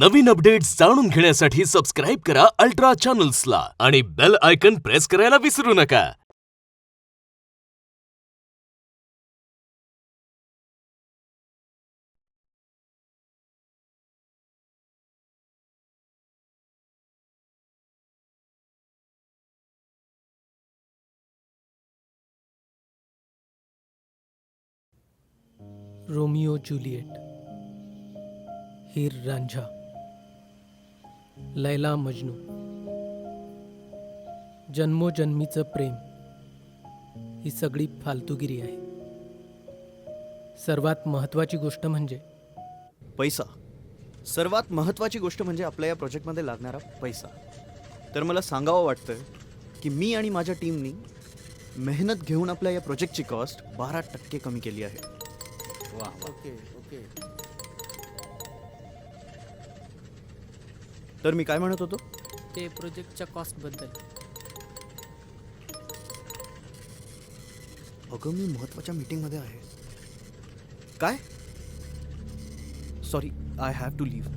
नवीन updates जाणून घेण्यासाठी subscribe करा अल्ट्रा चॅनल्सला आणि बेल आयकन प्रेस करायला विसरू नका. रोमिओ जूलिएट, हीर रांझा, लैला मजनू, जन्मोजन्मीचं प्रेम ही सगळी फालतूगिरी आहे. सर्वात महत्त्वाची गोष्ट म्हणजे पैसा. सर्वात महत्त्वाची गोष्ट म्हणजे आपल्या या प्रोजेक्टमध्ये लागणारा पैसा. तर मला सांगावं वाटतं की मी आणि माझ्या टीमनी मेहनत घेऊन आपल्या या प्रोजेक्टची कॉस्ट 12% कमी केली आहे. ओके ओके तर मी काय म्हणत होतो? ते प्रोजेक्टच्या कॉस्टबद्दल. अगं मी महत्त्वाच्या मीटिंगमध्ये आहे. काय? Sorry, I have to leave.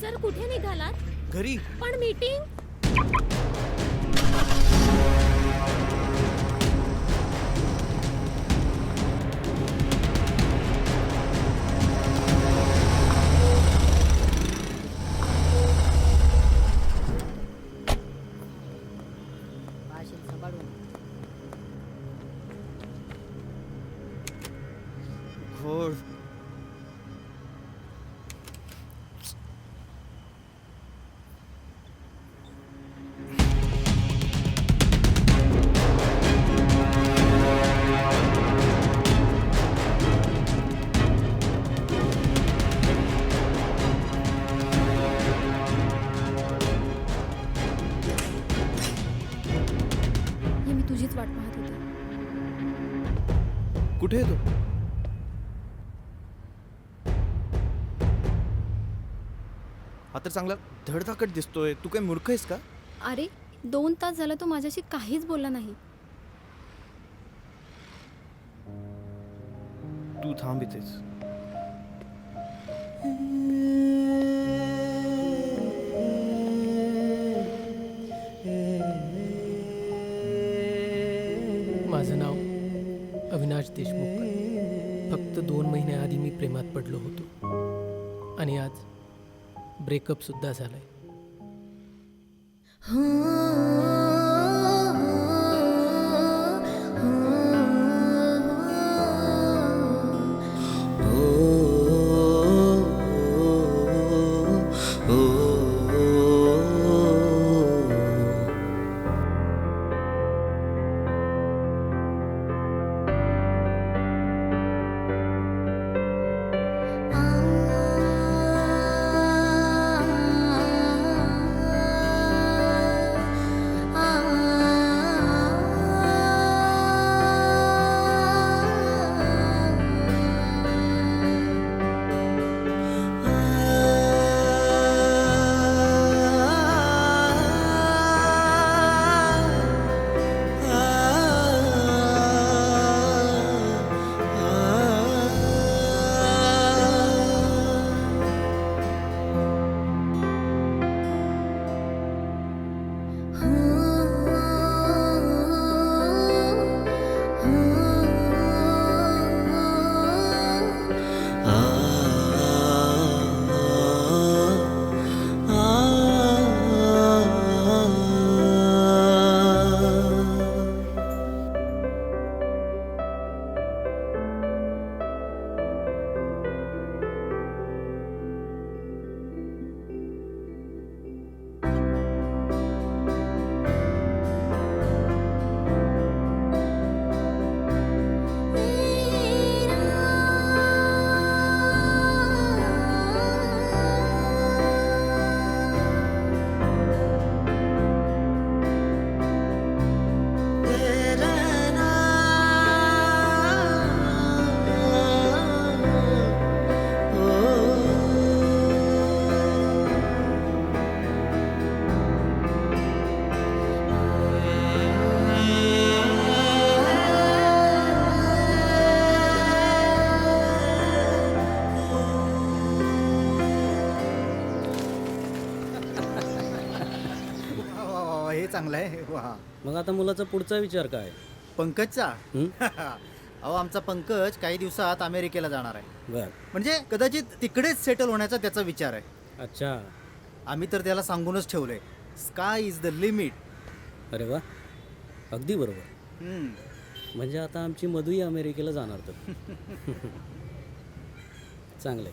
Sir कुठे निघालात? घरी. पण मीटिंग. घोड. हे मी तुझीच वाट पाहत होते. कुठे आहे तो? हा तर चांगला धडधाकट दिसतोय. तू काय मूर्ख आहेस का? अरे 2 तास झालं तो माझ्याशी काहीच बोलला नाही. तू थांब इथेच. माझं नाव अविनाश देशमुख. फक्त 2 महिन्याआधी मी प्रेमात पडलो होतो आणि आज ब्रेकअप सुद्धा झालाय. चांगला आहे. वा मग आता मुलाचा पुढचा विचार काय? पंकजचा हं? अहो आमचा पंकज काही दिवसात अमेरिकेला जाणार आहे. बर. म्हणजे कदाचित तिकडेच सेटल होण्याचा त्याचा विचार आहे. अच्छा. आम्ही तर त्याला सांगूनच ठेवलंय, स्काय इज द लिमिट. अरे वा, अगदी बरोबर. म्हणजे आता आमची मधुही अमेरिकेला जाणार तर. चांगलंय.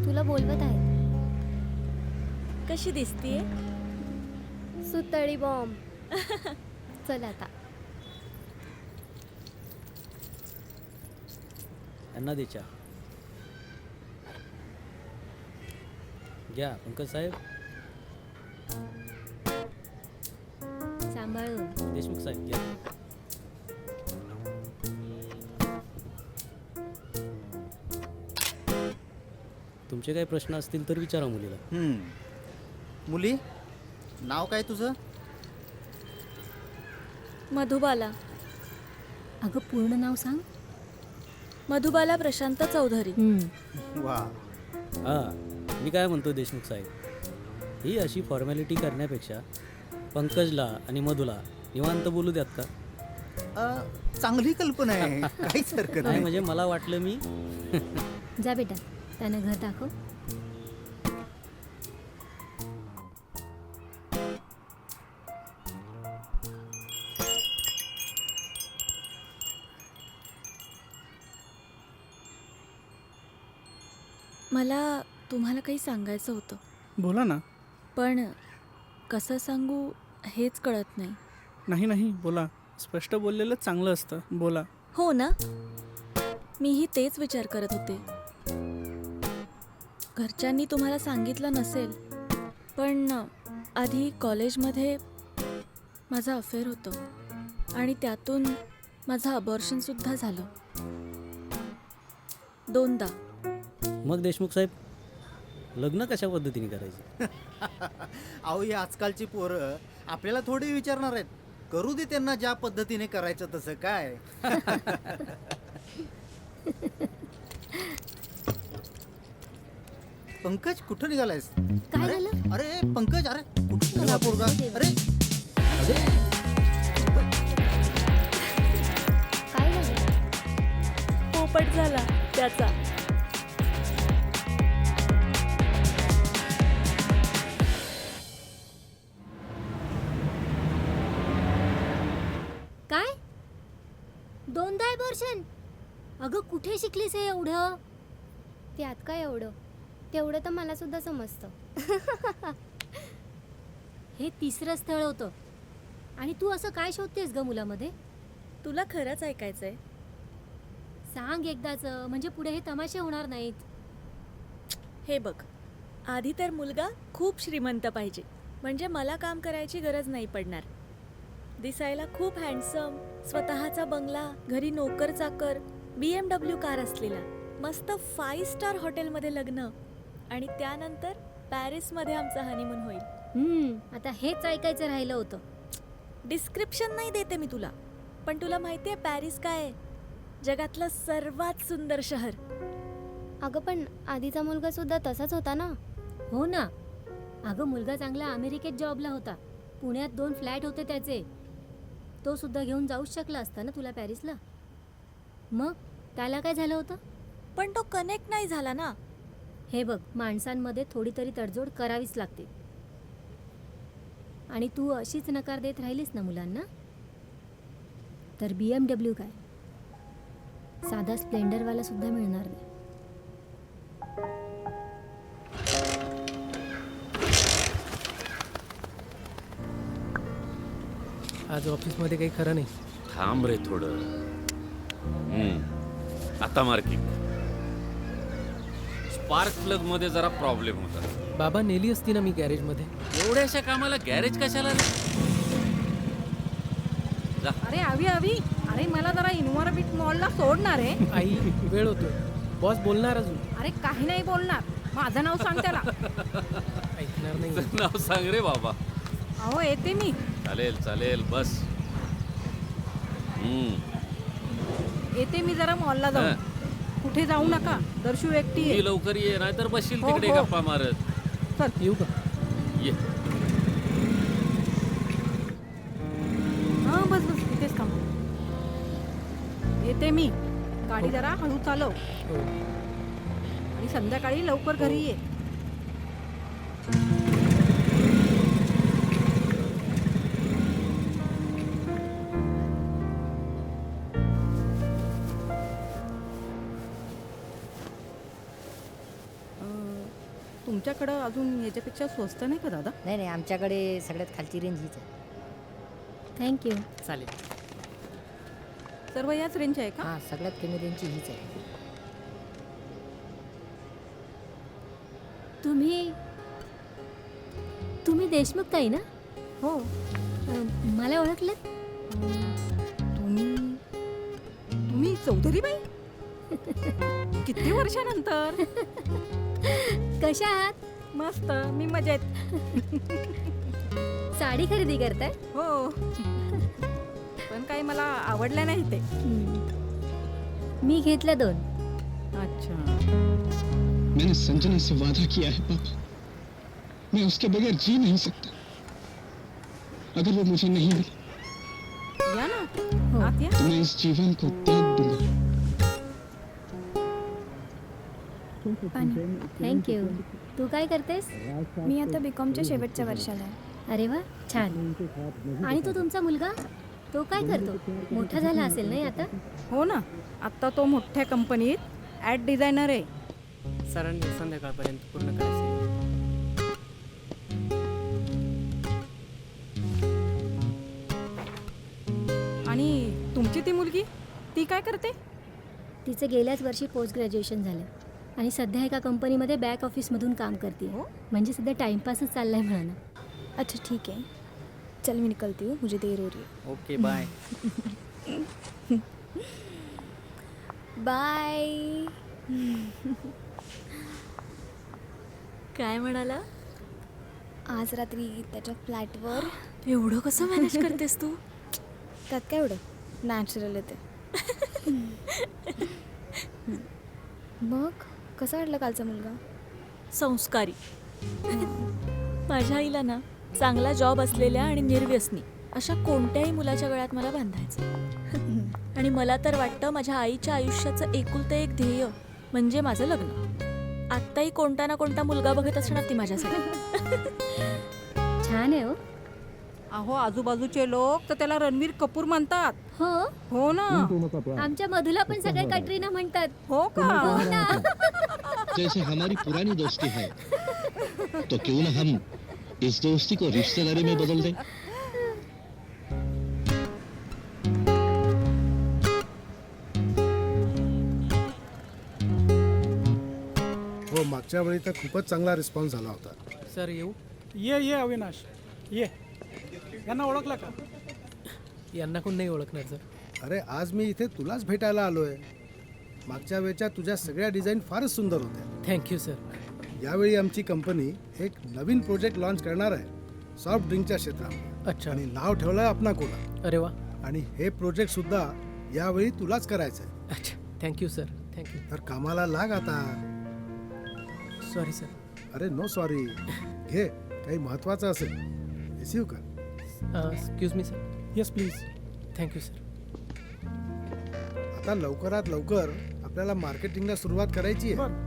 तुला बोलवत आहे. कशी दिसतीये? सुतळी बॉम्ब. चल आता. यांना दे चहा. घ्या पंकज साहेब. सांभाळून. देशमुख साहेब घ्या. तुमचे काही प्रश्न असतील तर विचारा मुलीला. मुली, नाव काय तुझं? मधुबाला. अगं पूर्ण नाव सांग. मधुबाला प्रशांत चौधरी. वा हां, मी काय म्हणतो देशमुख साहेब, ही अशी फॉर्मॅलिटी करण्यापेक्षा पंकजला आणि मधुला निवांत बोलू द्यात का? चांगली कल्पना आहे. काहीच हरकत नाही नाही. म्हणजे मला वाटलं मी जा बेटा, त्यानं घर दाखव. मला तुम्हाला काही सांगायचं होतं, बोला ना. पण कसं सांगू हेच कळत नाही. नाही नाही बोला, स्पष्ट बोललेलं चांगलं असतं. बोला. हो ना, मीही तेच विचार करत होते. घरच्यांनी तुम्हाला सांगितलं नसेल, पण आधी कॉलेजमध्ये माझं अफेअर होतं आणि त्यातून माझं अबॉर्शनसुद्धा झालं 2दा. मग देशमुख साहेब लग्न कशा पद्धतीने करायचं? अहो ही आजकालची पोरं आपल्याला थोडी विचारणार आहेत. करू दे त्यांना ज्या पद्धतीने करायचं तसं काय. पंकज कुठं निघालायस? काय झालं? अरे पंकज, अरे कुठं निघाला पोरगा? अरे काय झालं? पोपट झाला त्याचा. काय 2दा अबॉर्शन? अगं कुठे शिकलीस हे एवढं? त्यात काय एवढं? तेवढं तर मला सुद्धा समजतं. हे 3रं स्थळ होतं आणि तू असं काय शोधतेस ग मुलामध्ये? तुला खरंच ऐकायचंय? सांग एकदाच, म्हणजे पुढे हे तमाशे होणार नाहीत. हे बघ, आधी तर मुलगा खूप श्रीमंत पाहिजे, म्हणजे मला काम करायची गरज नाही पडणार. दिसायला खूप हँडसम, स्वतःचा बंगला, घरी नोकर चाकर, BMW कार असलेला, मस्त 5 स्टार हॉटेलमध्ये लग्न आणि त्यानंतर पॅरिसमध्ये आमचा हनीमून होईल. आता हेच ऐकायचं राहिलं होतं. डिस्क्रिप्शन नाही देते मी तुला, पण तुला माहिती आहे पॅरिस काय आहे? जगातलं सर्वात सुंदर शहर. अगं पण आधीचा मुलगा सुद्धा तसाच होता ना? हो ना. अगं मुलगा चांगला अमेरिकेत जॉबला होता. पुण्यात 2 फ्लॅट होते त्याचे. तो सुद्धा घेऊन जाऊच शकला असता ना तुला पॅरिसला. मग त्याला काय झालं होतं? पण तो कनेक्ट नाही झाला ना. हे बघ, माणसांमध्ये थोडी तरी तडजोड करावीच लागते. आणि तू अशीच नकार देत राहिलीस ना मुलांना, तर BMW काय, साधा स्प्लेंडरवाला सुद्धा मिळणार नाही. आज ऑफिसमध्ये काही खरं नाही. थांब रे थोडं. आता मार्किंग. स्पार्क प्लग मध्ये जरा प्रॉब्लेम होता. बाबा नेली असती ना मी गॅरेजमध्ये. एवढ्याशा कामाला गॅरेज कशाला रे? जा. अरे आवी अरे मला जरा इन्व्हायरमेंट मॉलला सोडणार आहे. आई वेळ होतोय. बॉस बोलणार अजून. अरे काही नाही बोलणार. माझं नाव सांग त्याला. ऐकणार नाही. नाव सांग रे बाबा. अहो येते मी. चालेल चालेल बस. येते मी जरा मॉलला जाऊन. कुठे जाऊ नका, दर्शू एकटी ती आहे. लवकर ये नाहीतर बसशील हो, तिकडे हो. गप्पा मारत. चल. येऊ का? ये. हा बस बस इथेच थांब. येते मी. गाडी जरा हळू चालव हो. आणि संध्याकाळी लवकर घरी ये. तुमच्याकडं अजून याच्यापेक्षा स्वस्त नाही का दादा? नाही नाही, आमच्याकडे सगळ्यात खालची रेंज हीच आहे. थँक्यू. चालेल. सर्व याच रेंज आहे का? हां, सगळ्यात कमी रेंजची हीच आहे. तुम्ही देशमुख ताई ना? हो. मला ओळखलं? तुम्ही चौधरी बाई? किती वर्षानंतर? कशा आहात? मस्त, मी मजेत. साडी खरेदी करताय? हो. पण काही मला आवडल्या नाही ते. मी घेतल्या 2. अच्छा. मैंने संजना से वादा किया है पापा, मैं उसके बगैर जी नहीं सकता. अगर वो मुझे नहीं मिली या ना, हो. आत या. तो मैं इस जीवन को त्याग दूंगा. थँक्यू. तू काय करतेस? मी आता बीकॉमच्या शेवटच्या वर्षाला आहे. अरे वा, छान. आणि तो तुमचा मुलगा? तो काय करतो? मोठा झाला असेल नाही आता? हो ना, आता तो मोठ्या कंपनीत ॲड डिझायनर आहे. सरांनी संध्याकाळपर्यंत पूर्ण करायचं. आणि तुमची ती मुलगी, ती काय करते? तिचं गेल्याच वर्षी पोस्ट ग्रॅज्युएशन झालं आणि सध्या एका कंपनीमध्ये बॅक ऑफिसमधून काम करते. हो? म्हणजे सध्या टाइमपासच चाललाय म्हणा ना. अच्छा ठीक है, चल मैं निकलती हूँ, मुझे देर हो रही है. Okay bye. बाय. काय म्हणाला? आज रात्री त्याच्या फ्लॅटवर. एवढं कसं मॅनेज करतेस तू? त्यात काय एवढं, नॅचरल आहे ते. मग कसा वाटला कालचा मुलगा? संस्कारी. माझ्या आईला ना चांगला जॉब असलेल्या आणि निर्व्यसनी अशा कोणत्याही मुलाच्या गळ्यात मला बांधायचं. आणि मला तर वाटतं माझ्या आईच्या आयुष्याचं एकुलतं एक ध्येय म्हणजे माझं लग्न. आत्ताही कोणता ना कोणता मुलगा बघत असणार ती माझ्यासाठी. छान आहे हो. अहो, आजूबाजूचे लोक तर त्याला रणवीर कपूर म्हणतात. हो, हो ना. आमच्या मधुला पण सगळे कटरीना म्हणतात. हो का? हो ना. जैसे हमारी पुरानी दोस्ती है, तो क्यों ना हम इस दोस्ती को रिश्तेदारी में बदल दें. हो, मागच्या वेळी तर खूपच चांगला रिस्पॉन्स झाला होता. सर येऊ? ये अविनाश ये. यांना ओळखलं का? यांना कोण नाही ओळखणार सर. अरे, आज मी इथे तुलाच भेटायला आलोय. मागच्या वेळच्या तुझ्या सगळ्या डिझाईन फारच सुंदर होत्या. Thank you sir. यावेळी आमची कंपनी एक नवीन प्रोजेक्ट लॉन्च करणार आहे सॉफ्ट ड्रिंकच्या क्षेत्रात. अच्छा. आणि नाव ठेवलंय अपना कोला. अरे वा. आणि हे प्रोजेक्ट सुद्धा यावेळी तुलाच करायचं आहे. अच्छा, थँक्यू सर. थँक्यू. तर कामाला लाग आता. Sorry sir. अरे नो सॉरी. घे, काही महत्वाचं असेल रिसीव कर. Excuse me sir. Yes please. Thank you sir. आता लवकरात लवकर आपल्याला मार्केटिंगला सुरुवात करायची आहे.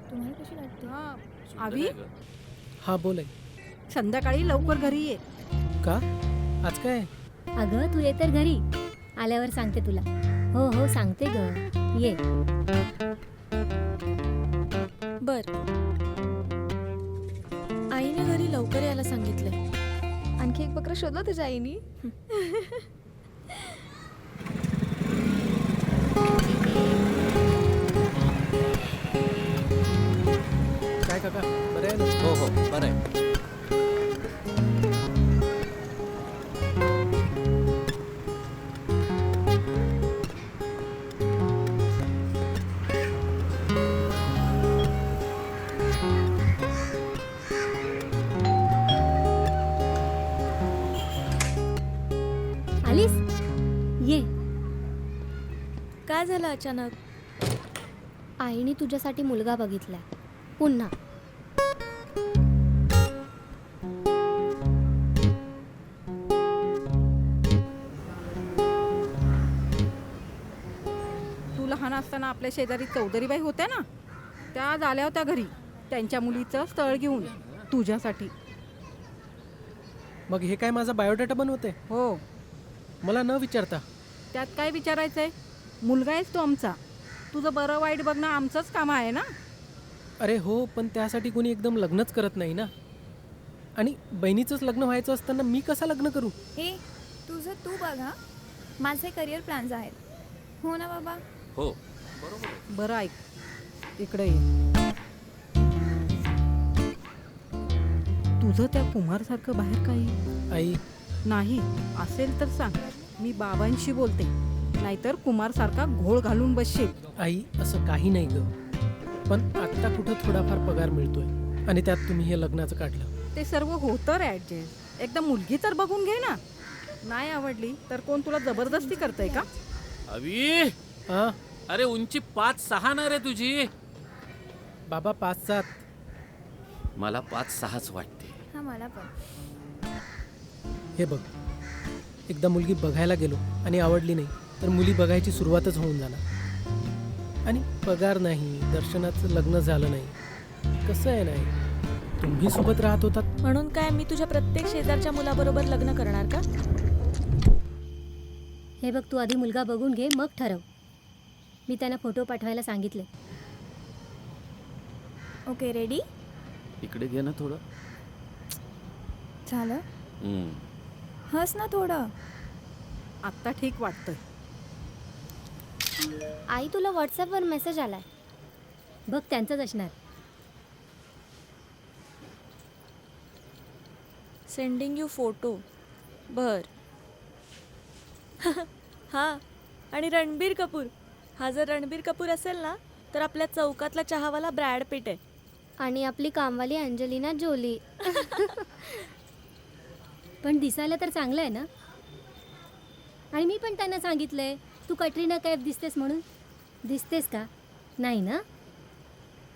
तुम्हाला कशी वाटते? हा, आवी, हां बोल आहे. संध्याकाळी लवकर घरी ये. का? आज काय? अगं, तू ये तर घरी. आल्यावर सांगते तुला. हो हो, सांगते ग. ये. बर. आईने घरी लवकर यायला सांगितलंय. आणखी एक बकरा शोधला तुझ्या आईनी. काय काका, बरं आहे ना? हो हो, बरं आहे. काय झालं अचानक? आईने तुझ्यासाठी मुलगा बघितलाय पुन्हा. तू लहान असताना आपल्या शेजारी चौधरीबाई होत्या ना, त्या आज आल्या होत्या घरी त्यांच्या मुलीचं स्थळ घेऊन तुझ्यासाठी. मग हे काय माझा बायोडाटा बनवते? हो, मला न विचारता? त्यात काय विचारायचंय? मुलगा आहेस तू आमचा, तुझं बरं वाईट बघणं आमचंच काम आहे ना. अरे हो, पण त्यासाठी कोणी एकदम लग्नच करत नाही ना. आणि बहिणीचंच लग्न व्हायचं असताना मी कसं लग्न करू? हे तुझं तू बघा, माझे करिअर प्लॅन्स आहेत. हो ना बाबा? हो बरोबर आहे. बरं ऐक, इकडे ये. तुझं त्या कुमारसारखं बाहेर काही आई, नाही असेल तर सांग, मी बाबांशी बोलते. नाहीतर कुमारसारखा घोळ घालून बसशील. आई असं काही नाही ग, पण आत्ता कुठं थोडाफार पगार मिळतोय आणि त्यात तुम्ही हे लग्नाचं काढलं. ते सर्व होतं रे ॲडजस्ट. एकदा मुलगी तर बघून घे ना. नाही आवडली तर कोण तुला जबरदस्ती करतंय का? अवी, हां अरे उंची 5-6 ना रे तुझी. बाबा 5-7. मला 5-6च वाटते. हा मला पण. हे बघ, एकदा मुलगी बघायला गेलो आणि आवडली नाही तर मुली बघायची सुरुवातच होऊन जाणार. आणि पगार नाही, दर्शनाचं लग्न झालं नाही, कसं आहे नाही, तुम्ही सोबत राहत होतात. म्हणून काय मी तुझ्या प्रत्येक शेजारच्या मुलाबरोबर लग्न करणार का? हे बघ, तू आधी मुलगा बघून घे मग ठरव. मी त्यांना फोटो पाठवायला सांगितले. Okay, ready? इकडे घे ना थोडं. झालं? हस ना थोडं. आत्ता ठीक वाटतंय. आई, तुला व्हॉट्सॲपवर मेसेज आलाय बघ, त्यांचंच असणार. Sending you photo. बर. हा, आणि रणबीर कपूर. हा जर रणबीर कपूर असेल ना तर आपल्या चौकातला चहावाला ब्रॅड पिट आहे. आणि आपली कामवाली अंजलिना जोली. पण दिसायला तर चांगलं आहे ना. आणि मी पण त्यांना सांगितलंय तू कटरीना कैफ दिसतेस म्हणून. दिसतेस का? नाही ना.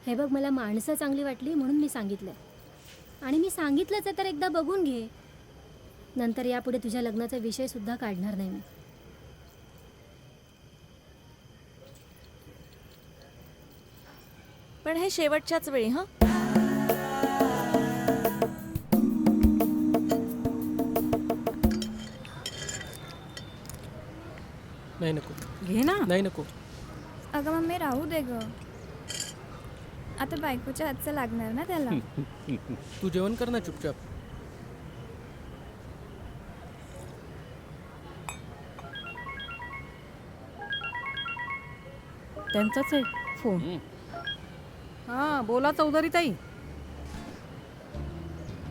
हे बघ, मला माणसं चांगली वाटली म्हणून मी सांगितलंय. आणि मी सांगितलंच आहे तर एकदा बघून घे. नंतर यापुढे तुझ्या लग्नाचा विषयसुद्धा काढणार नाही मी. पण हे शेवटच्याच वेळी. हं, नाही नको. घे ना. नाही नको. अगं मम्मी राहू दे ग. आता बायकोच्या हातचं लागणार ना त्याला. तू जेवण कर ना चुपचाप. त्यांचाच आहे फोन. हां, बोला चौधरी ताई.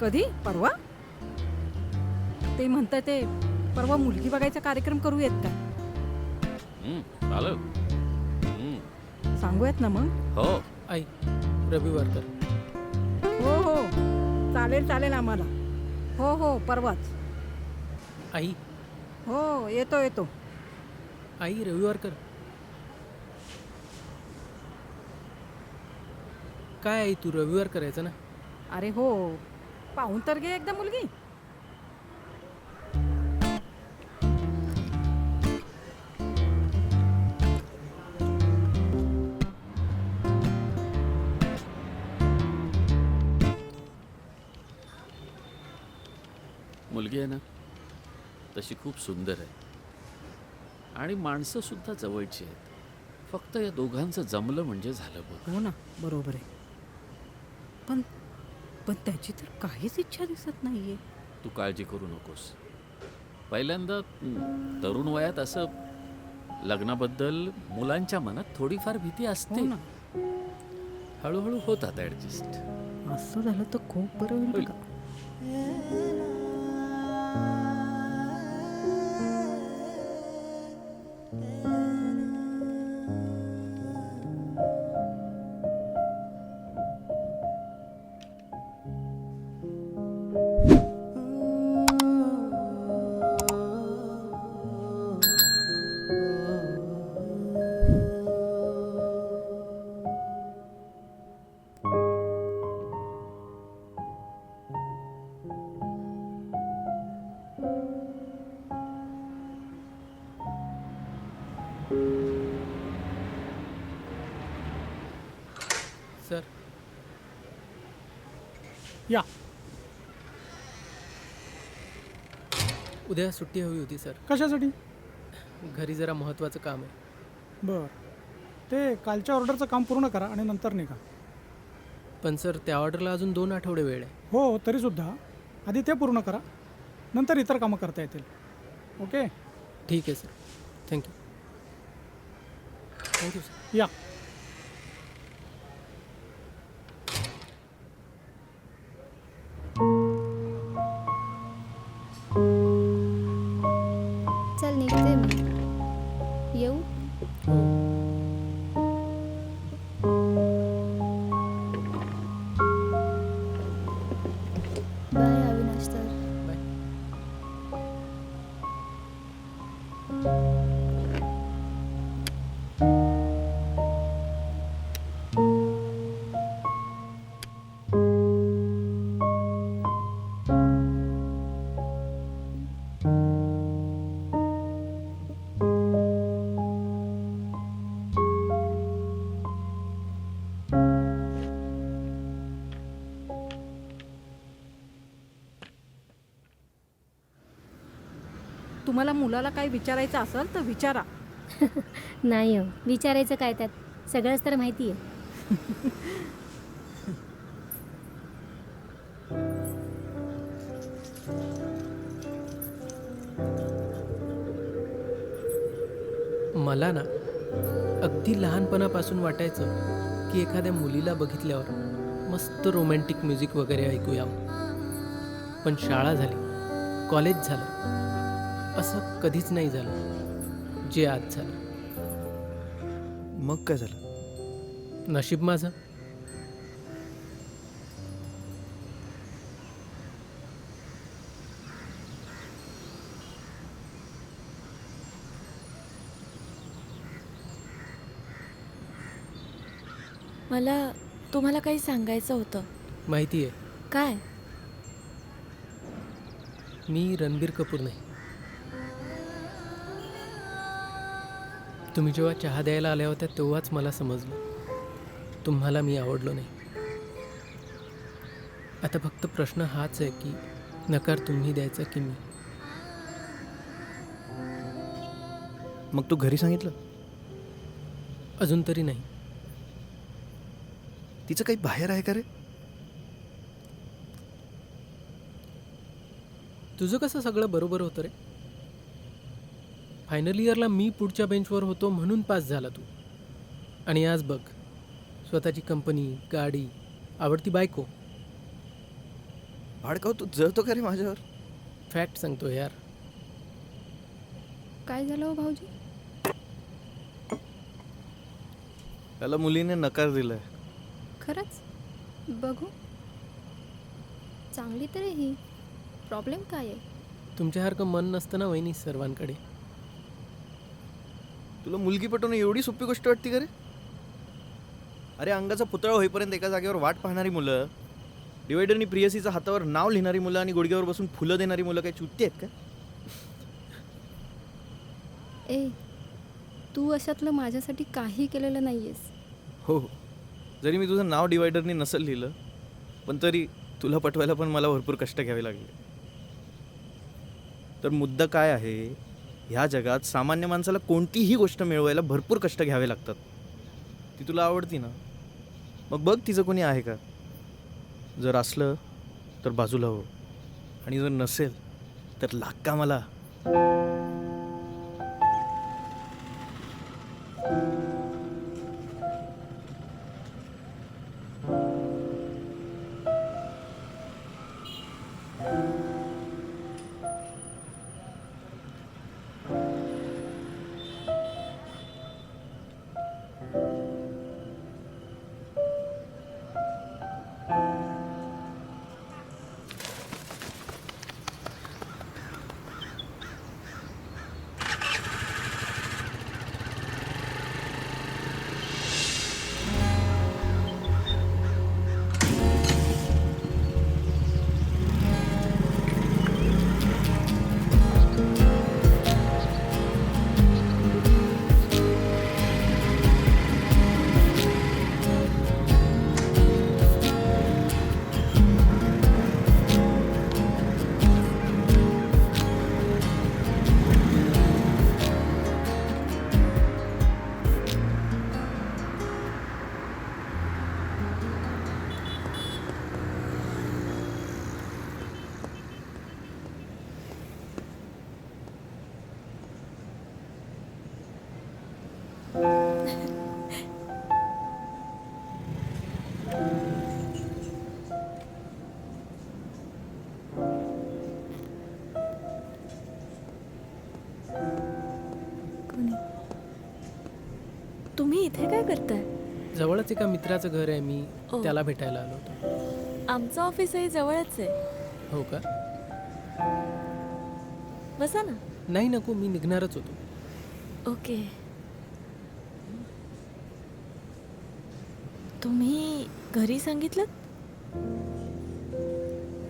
कधी? परवा? ते म्हणतात ते परवा मुलगी बघायचा कार्यक्रम करूयात का? चालेल. सांगूयात ना मग. हो. आई, रविवार कर. हो हो, चालेल चालेल आम्हाला. हो हो, परवाच. आई. हो, येतो येतो. आई, रविवार कर. काय आई, तू रविवार करायचं ना. अरे हो, पाहून तर घे एकदा मुलगी. मुलगी आहे ना तशी खूप सुंदर आहे आणि माणसं सुद्धा जवळची आहेत. फक्त या दोघांचं जमलं म्हणजे झालं बघ. हो ना, बरोबर आहे. पण पण त्याची तर काहीच इच्छा दिसत नाहीये. तू काळजी करू नकोस. पहिल्यांदा तरुण वयात असं लग्नाबद्दल मुलांच्या मनात थोडीफार भीती असते. हो ना. हळूहळू होतात ऍडजस्ट. असं झालं तर खूप बरं होईल बघा. या. उद्या सुट्टी हवी होती सर. कशासाठी? घरी जरा महत्त्वाचं काम आहे. बरं, ते कालच्या ऑर्डरचं काम पूर्ण करा आणि नंतर निघा. पण सर त्या ऑर्डरला अजून 2 आठवडे वेळ आहे. हो, तरीसुद्धा आधी ते पूर्ण करा, नंतर इतर कामं करता येतील. ओके. ठीक आहे सर. थँक्यू. Thank you sir. या. चल निघते मी. येऊ? Bye Avinash sir. बाय. तुम्हाला मुलाला काही विचारायचं असेल तर विचारा. नाही हो, विचारायचं काय त्यात, सगळंच तर माहिती आहे. मला ना अगदी लहानपणापासून वाटायचं की एखाद्या मुलीला बघितल्यावर मस्त रोमॅन्टिक म्युझिक वगैरे ऐकू यावं. पण शाळा झाली, कॉलेज झालं, असं कधीच नाही झालं जे आज झालं. मग काय झालं? नशीब माझं. मला तुम्हाला काही सांगायचं होतं. माहिती आहे, काय? मी रणबीर कपूर नाही. तुम्ही जेव्हा चहा द्यायला आल्या होत्या तेव्हाच मला समजलं तुम्हाला मी आवडलो नाही. आता फक्त प्रश्न हाच आहे की नकार तुम्ही द्यायचा की मी. मग तू घरी सांगितलं? अजून तरी नाही. तिचं काही बाहेर आहे का रे? तुझं कसं सगळं बरोबर होतं रे? फायनल इयरला मी पुढच्या बेंचवर होतो म्हणून पास झाला तू. आणि आज बघ, स्वतःची कंपनी, गाडी, आवडती बायको. भाडकाव तू जळतो का रे माझ्यावर? फॅक्ट सांगतो यार. काय झालं हो भाऊजी? त्याला मुलीने नकार दिलाय. खरंच? बघू. चांगली तर आहे ही. प्रॉब्लेम काय आहे? तुमच्यासारखं मन नसतं ना वहिनी सर्वांकडे. तुला मुलगी पटवणं एवढी सोपी गोष्ट वाटते का रे? अरे अंगाचा पुतळा होईपर्यंत एका जागेवर वाट पाहणारी मुलं, डिवायडरनी प्रियसीचं हातावर नाव लिहिणारी मुलं आणि गुडघ्यावर बसून फुलं देणारी मुलं काही चुत्ती आहेत का? ए, तू अशातलं माझ्यासाठी काही केलेलं नाहीयेस. हो हो, जरी मी तुझं नाव डिवायडरनी नसेल लिहिलं, पण तरी तुला पटवायला पण मला भरपूर कष्ट घ्यावे लागले. तर मुद्दा काय आहे, ह्या जगात सामान्य माणसाला कोणतीही गोष्ट मिळवायला भरपूर कष्ट घ्यावे लागतात. ती तुला आवडती ना, मग बघ तिचं कोणी आहे का. जर असलं तर बाजूला हो, आणि जर नसेल तर लाग का मला. इथे काय करताय? जवळच एका मित्राचं घर आहे, मी ओ. त्याला भेटायला आलो होतो. आमचं ऑफिसही जवळच आहे. हो का? बसा ना. नाही नको, मी निघणारच होतो. ओके. तुम्ही घरी सांगितलं?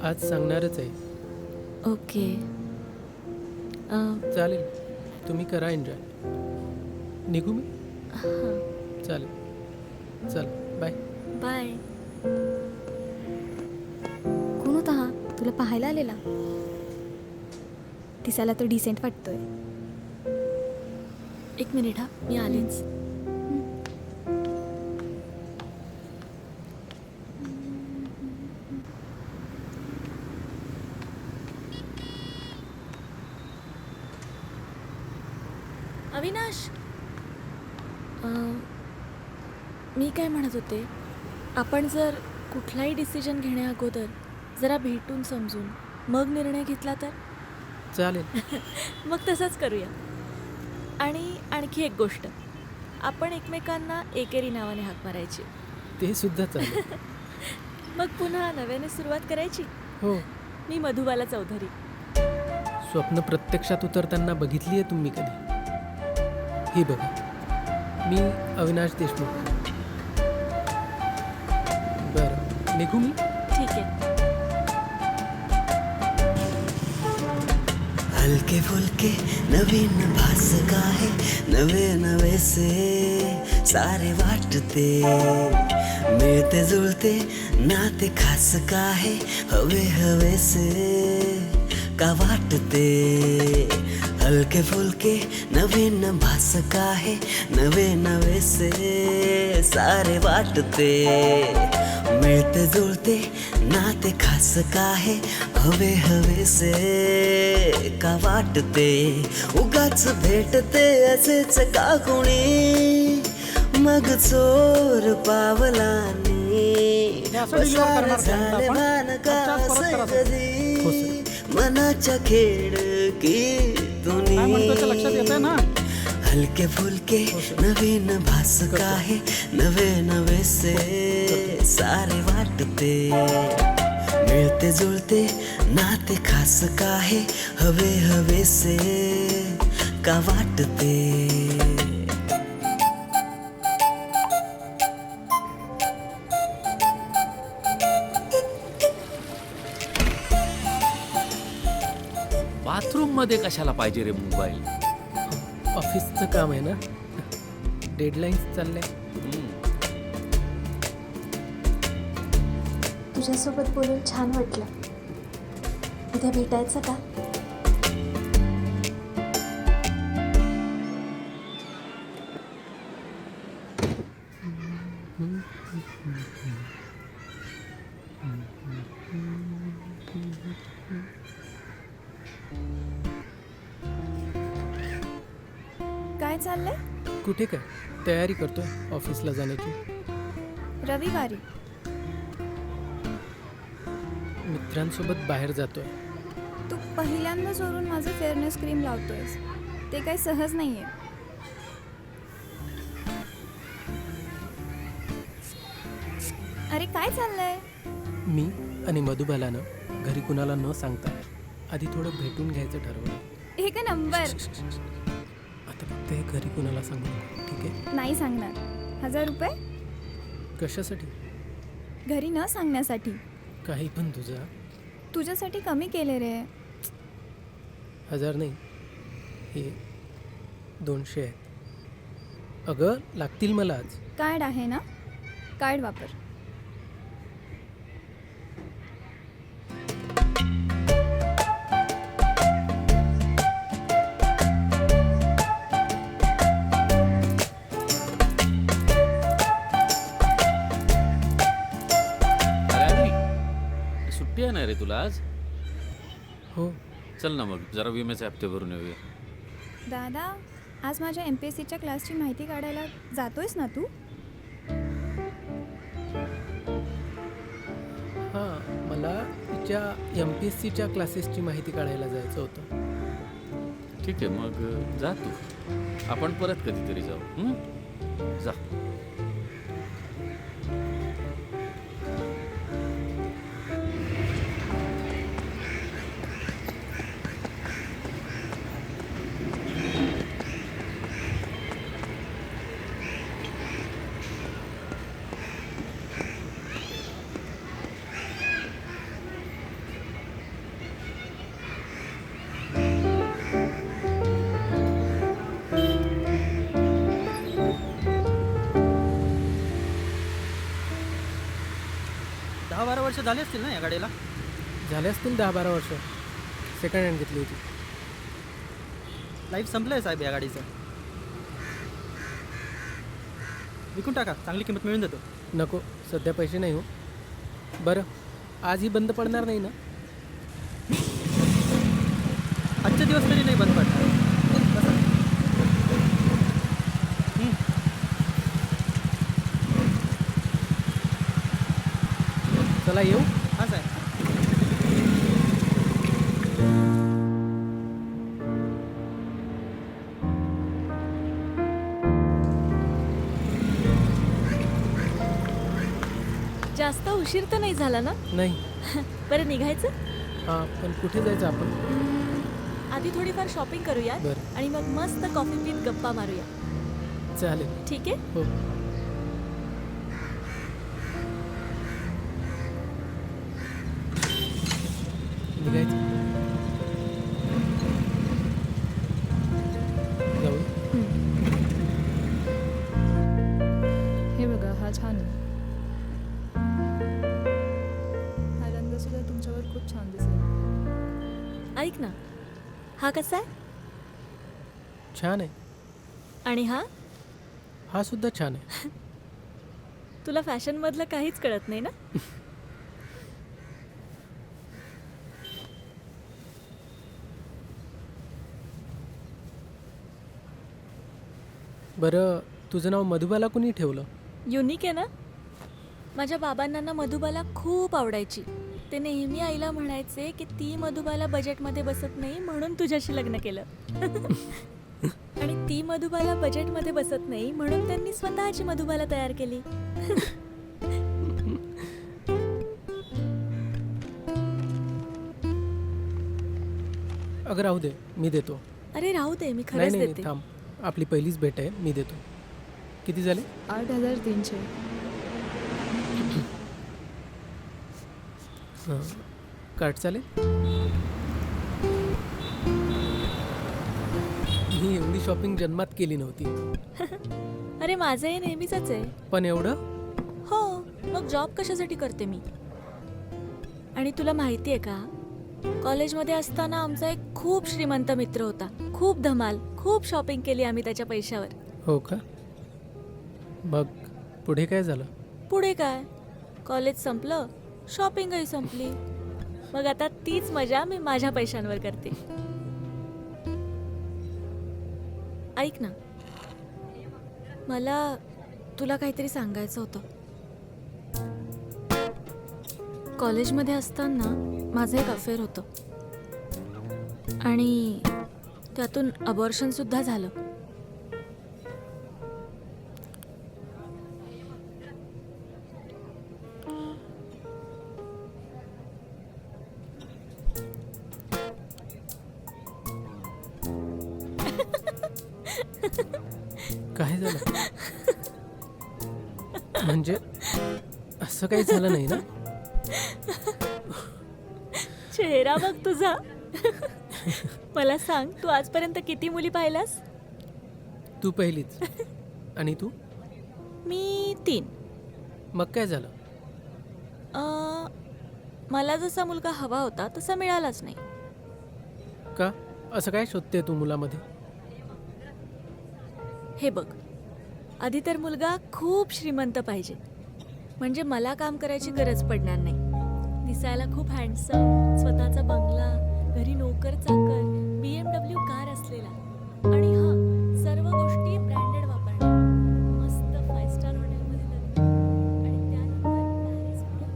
आज सांगणारच आहे. ओके. चालेल, तुम्ही करा एन्जॉय. निघू मी? हां. चालेल, चल बाय. बाय. कोण होता हा? तुला पाहायला आलेला? दिसायला तो डिसेंट वाटतोय. एक मिनिट हा, मी आलेच. अविनाश, मी काय म्हणत होते, आपण जर कुठलाही डिसिजन घेण्या अगोदर जरा भेटून समजून मग निर्णय घेतला तर? चालेल. मग तसंच करूया. आणि आणखी एक गोष्ट, आपण एकमेकांना एकेरी नावाने हाक मारायची. ते सुद्धा चालेल. मग पुन्हा नव्याने सुरुवात करायची. हो. मी मधुबाला चौधरी. स्वप्न प्रत्यक्षात उतरताना बघितली आहे तुम्ही कधी? ही बघा, मी अविनाश देशमुख. बरं, निघू मी? ठीक आहे. हलके फुलके नवीन भास का है, नवे नवे से सारे वाटते, मिळते जुळते नाते खास का है, हवे हवे से का वाटते. हलके फुलके नवीन भास का है, नवे नवे से सारे वाटते, मिळते जुळते नाते खास का है, हवे हवे से का वाटते. उगाच भेटते असेच का कोणी, मग चोर पावलांनी पसार झाले मान का असे कधी, मनाच्या खेळ हलके फुलके नवीन भास का है, नवे नवे से सारे वाटते, मिळते जुळते नाते खास का है, हवे हवे से का वाटते. बाथरूम मध्ये कशाला पाहिजे रे मोबाईल? ऑफिसचं काम आहे ना, डेडलाईन्स चालल्या. तुझ्यासोबत बोलून छान वाटलं. उद्या भेटायचं का? काय चाललंय? कुठे काय, तयारी करतोय ऑफिसला जाण्याची. रविवारी मित्रांसोबत बाहेर जातोय. तू पहिल्यांदा जोरून माझं फेअरनेस क्रीम लावतोयस. ते काही सहज नाहीये. अरे काय चाललंय? मी आणि मधुबालानं घरी कुणाला न सांगता आधी थोडं भेटून घ्यायचं ठरवलं. हे का नंबर? आता फक्त हे घरी कुणाला सांगू, ठीक आहे? नाही सांगणार. 1000 रुपये? कशासाठी? घरी न सांगण्यासाठी. काही पण तुझा. तुझ्यासाठी कमी केले रे. 1000 नाही, हे 200 आहेत. अगं लागतील मला आज. कार्ड आहे ना? कार्ड वापर. सुट्टी आहे ना रे तुला आज? हो. चल ना मग जरा विम्याचे हप्ते भरून येऊया. दादा, आज माझ्या MPSCच्या क्लासची माहिती काढायला जातोयस ना तू? हां, मला तिच्या MPSCच्या क्लासेसची माहिती काढायला जायचं होतं. ठीक आहे, मग जा तू. आपण परत कधीतरी जाऊ. जा. दहा बारा वर्ष झाली असतील ना या गाडीला? झाले असतील 10-12 वर्ष. सेकंड हँड घेतली होती. लाईफ संपलं आहे साहेब या गाडीचं. विकून टाका, चांगली किंमत मिळून देतो. नको, सध्या पैसे नाही हो. बरं, आज ही बंद पडणार नाही ना? आजचे दिवस तरी नाही बंद पडणार. बसा. चला येऊ. हां साहेब. जास्त उशीर तर नाही झाला ना? नाही. बरं निघायचं? हां, पण कुठे जायचं आपण? आधी थोडीफार शॉपिंग करूया बरं. आणि मग मस्त कॉफी पीत गप्पा मारूया. चालेल. ठीक आहे? हो. निघायचं. जाऊ. हे बघा, हा छान आहे. हा रंग सुद्धा तुमच्यावर खूप छान दिसेल. ऐक ना, हा कसा आहे? छान आहे. आणि हा? हा सुद्धा छान आहे. तुला फॅशनमधलं काहीच कळत नाही ना? बरं, तुझं नाव मधुबाला कुणी ठेवलं? युनिक आहे ना? माझ्या बाबांना ना मधुबाला खूप आवडायची. ते नेहमी आईला म्हणायचे की ती मधुबाला बजेटमध्ये बसत नाही म्हणून तुझ्याशी लग्न केलं. आणि ती मधुबाला बजेटमध्ये बसत नाही म्हणून त्यांनी स्वतःची मधुबाला तयार केली. अगं राहू दे, मी देतो. अरे राहू दे, मी नाही खरंच नाही देते. थांब, आपली पहिलीच भेट आहे, मी देतो. किती झाले? 8,300. हां, कार्ड चालेल? मी एवढी शॉपिंग जन्मात केली नव्हती. अरे माझं हे नेहमीच आहे. पण एवढं? हो, मग जॉब कशासाठी करते मी? आणि तुला माहिती आहे का, कॉलेजमध्ये असताना आमचा एक खूप श्रीमंत मित्र होता. खूप धमाल, खूप शॉपिंग केली आम्ही त्याच्या पैशावर. हो का? बघ, पुढे काय झालं? पुढे काय, कॉलेज संपलं, शॉपिंगही संपली. मग आता तीच मजा मी माझ्या पैशांवर करते. ऐक ना, मला तुला काहीतरी सांगायचं होतं. कॉलेजमध्ये असताना माझं एक अफेअर होतं आणि त्यातून अबॉर्शन सुद्धा झालं. काय झालं? म्हणजे असं काही झालं नाही ना? चेहरा बघ तुझा. मला सांग, तू आजपर्यंत किती मुली पाहिल्यास? तू पहिलीच. आणि तू? मी 3. मग काय झालं? मला जसा मुलगा हवा होता तसा मिळालाच नाही. का? असं काय शोधते तू मुलामध्ये? हे बघ, आधी तर मुलगा खूप श्रीमंत पाहिजे, म्हणजे मला काम करायची गरज पडणार नाही. दिसायला खूप हँडसम, स्वतःचा बंगला, घरी नोकर चाकर, BMW कार असलेला, आणि हा सर्व गोष्टी ब्रँडेड वापरणार. मस्त 5 स्टार हॉटेलमध्ये लग्न आणि त्यानंतर पॅरिसमध्ये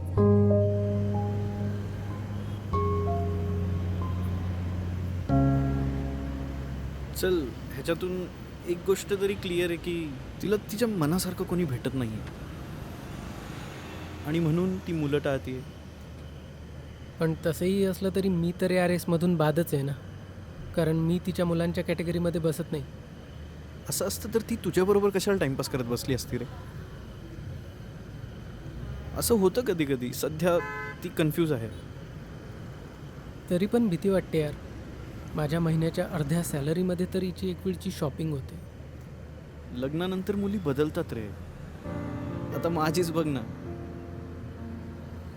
चल, ह्याच्यातून एक गोष्ट तरी क्लिअर आहे की तिला तिच्या मनासारखं कोणी भेटत नाही आणि म्हणून ती मुलं टाळते. पण तसंही असलं तरी मी तर या रेसमधून बादच आहे ना, कारण मी तिच्या मुलांच्या कॅटेगरीमध्ये बसत नाही. असं असतं तर ती तुझ्याबरोबर कशाला टाइमपास करत बसली असती रे. असं होतं कधी कधी. सध्या ती कन्फ्यूज आहे. तरी पण भीती वाटते यार. माझ्या महिन्याच्या अर्ध्या सॅलरीमध्ये तर हिची एक वेळची शॉपिंग होते. लग्नानंतर मुली बदलतात रे. आता माझीच बघ ना,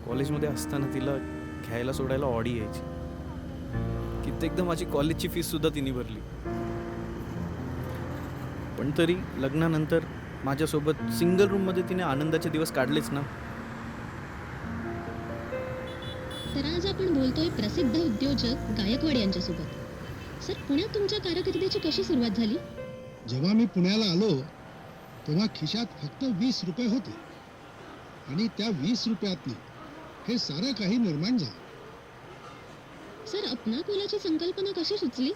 कॉलेजमध्ये असताना तिला घ्यायला सोडायला ऑडी यायची. कित्येकदा माझी कॉलेजची फीस सुद्धा तिने भरली. पण तरी लग्नानंतर माझ्यासोबत सिंगल रूममध्ये तिने आनंदाचे दिवस काढलेच ना. तर आज आपण बोलतोय प्रसिद्ध उद्योजक गायकवाड यांच्यासोबत. सर, पुण्यात तुमच्या कारकिर्दीची कशी सुरुवात झाली? जेव्हा मी पुण्याला आलो तेव्हा खिशात फक्त 20 रुपये होते आणि त्या 20 रुपयातनं हे सारं काही निर्माण झालं. सर, अपना कोलाची संकल्पना कशी सुचली?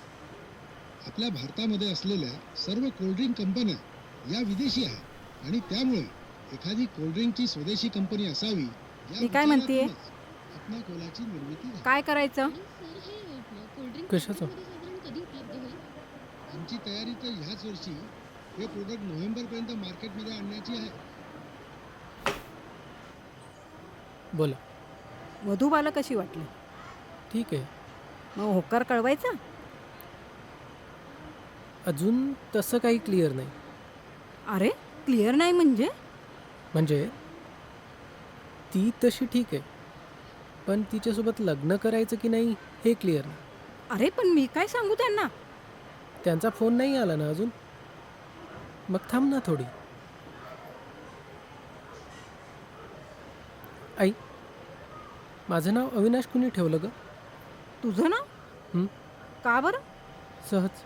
आपल्या भारतामध्ये असलेल्या सर्व कोल्ड्रिंक कंपन्या या विदेशी आहेत आणि त्यामुळे एखादी कोल्ड्रिंकची स्वदेशी कंपनी असावी या मी काय म्हणतेय, विचारातूनच अपना कोलाची निर्मिती झाली. काय करायचं? कशाचं? कधी उपलब्ध होईल? आमची तयारी तर ह्याच वर्षी हे प्रोडक्ट नोव्हेंबरपर्यंत मार्केटमध्ये आणण्याची आहे. बोला. वधूबाला कशी वाटली? ठीक आहे. मग होकार कळवायचा? अजून तसं काही क्लिअर नाही. अरे, क्लिअर नाही म्हणजे ती तशी ठीक आहे, पण तिच्यासोबत लग्न करायचं की नाही हे क्लिअर नाही. अरे, पण मी काय सांगू त्यांना? त्यांचा फोन नाही आला ना अजून. मग थांब ना थोडी. आई, माझं नाव अविनाश कुणी ठेवलं ग? तुझं नाव? का बरं? सहज.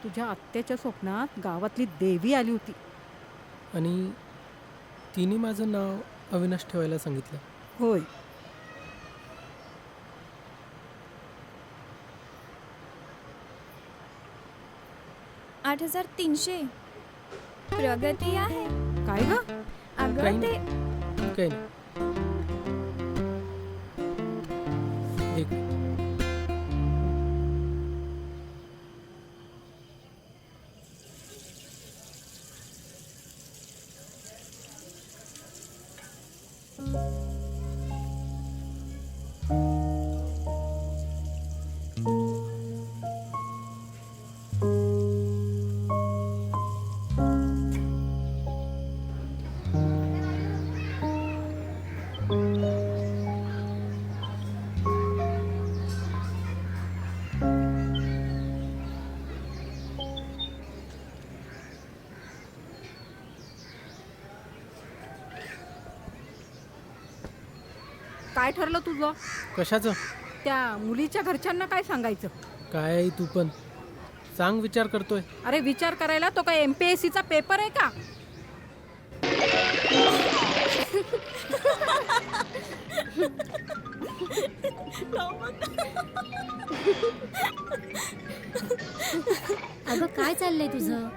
तुझ्या आत्याच्या स्वप्नात गावातली देवी आली होती आणि तिने माझं नाव अविनाश ठेवायला सांगितलं. होय. $8,300 प्रगती आहे. काय ग? अगं काही ते नाही. काही नाही. एक काय ठरलं तुझं? कशाचं? त्या मुलीच्या घरच्यांना काय सांगायचं? काय आहे तू पण? सांग, विचार करतोय. अरे, विचार करायला तो काय MPSCचा पेपर आहे का? अगं, काय चाललंय तुझं?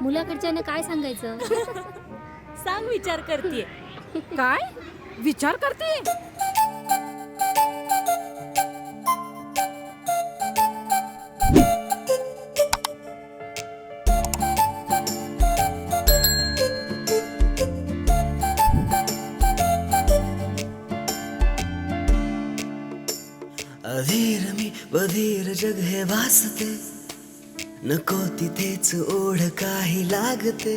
मुलाकडच्यानं काय सांगायचं? सांग, विचार करतेय. काय विचार करते? अधीर मी बधीर जग हे भासते, नको तिथेच ओढ काही लागते,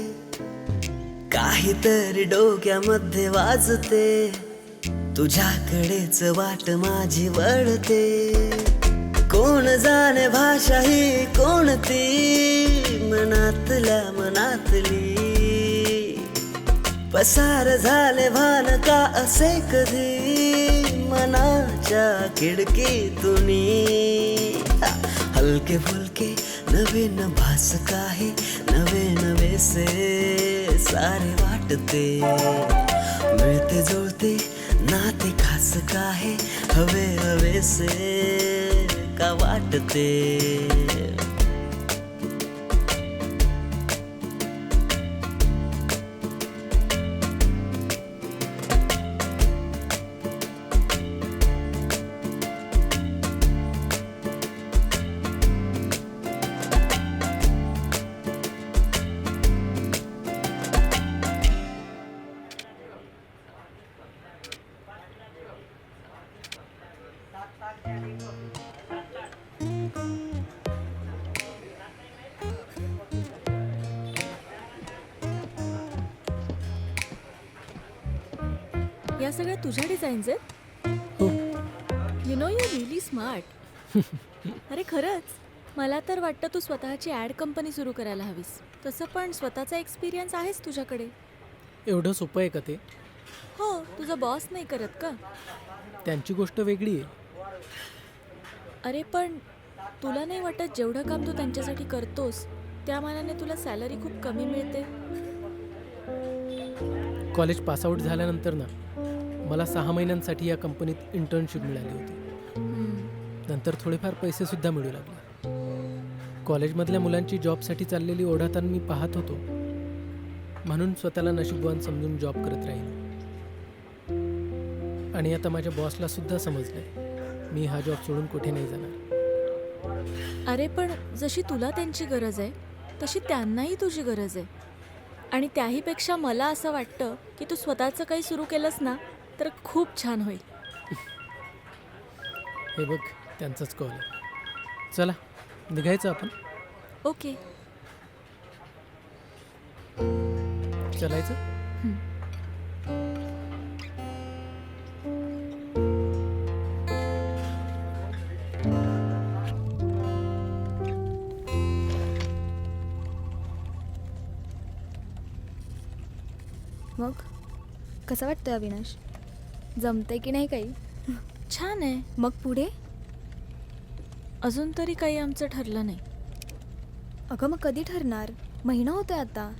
काहीतरी डोक्यामध्ये वाजते, तुझ्याकडेच वाट माझी वळते. कोण जाणे भाषा ही कोणती, मनातल्या मनातली, पसार झाले भान का असे कधी, मनाच्या खिडकीतून हलके फुलके नवीन भास काही, नवे नवे से सारे वाटते, मिळते जुळते नाते खास काही, हवे हवे से का वाटते. ह्या सगळ्या तुझ्या डिझाईन्स आहेत? हो. You know you relief smart. अरे खरंच, मला तर वाटतं तू स्वतःची ॲड कंपनी सुरू करायला हवीस. तसं पण स्वतःचा एक्सपिरियन्स आहेच तुझ्याकडे. एवढं सोपं आहे का ते? हो, तुझा बॉस नाही करत का? त्यांची गोष्ट वेगळी आहे. अरे पण तुला नाही वाटत जेवढं काम तू त्यांच्यासाठी करतोस त्या मानाने तुला सॅलरी खूप कमी मिळते? कॉलेज पासआउट झाल्यानंतर ना मला 6 महिन्यांसाठी या कंपनीत इंटर्नशिप मिळाली होती. नंतर थोडेफार पैसेसुद्धा मिळू लागले. कॉलेजमधल्या मुलांची जॉबसाठी चाललेली ओढाताण मी पाहत होतो, म्हणून स्वतःला नशीबवान समजून जॉब करत राहिलो. आणि आता माझ्या बॉसला सुद्धा समजलंय मी हा जॉब सोडून कुठे नाही जाणार. अरे पण जशी तुला त्यांची गरज आहे तशी त्यांनाही तुझी गरज आहे. आणि त्याहीपेक्षा मला असं वाटतं की तू स्वतःचं काही सुरू केलंस ना तर खूप छान होईल. हे बघ, त्यांचाच कॉल आहे. चला निघायचं आपण. ओके. चलायचं. मग कसं वाटतं अविनाश? जमतंय की नाही काही? छान आहे. मग पुढे? अजून तरी काही आमचं ठरलं नाही. अगं मग कधी ठरणार? महिना होतोय आता.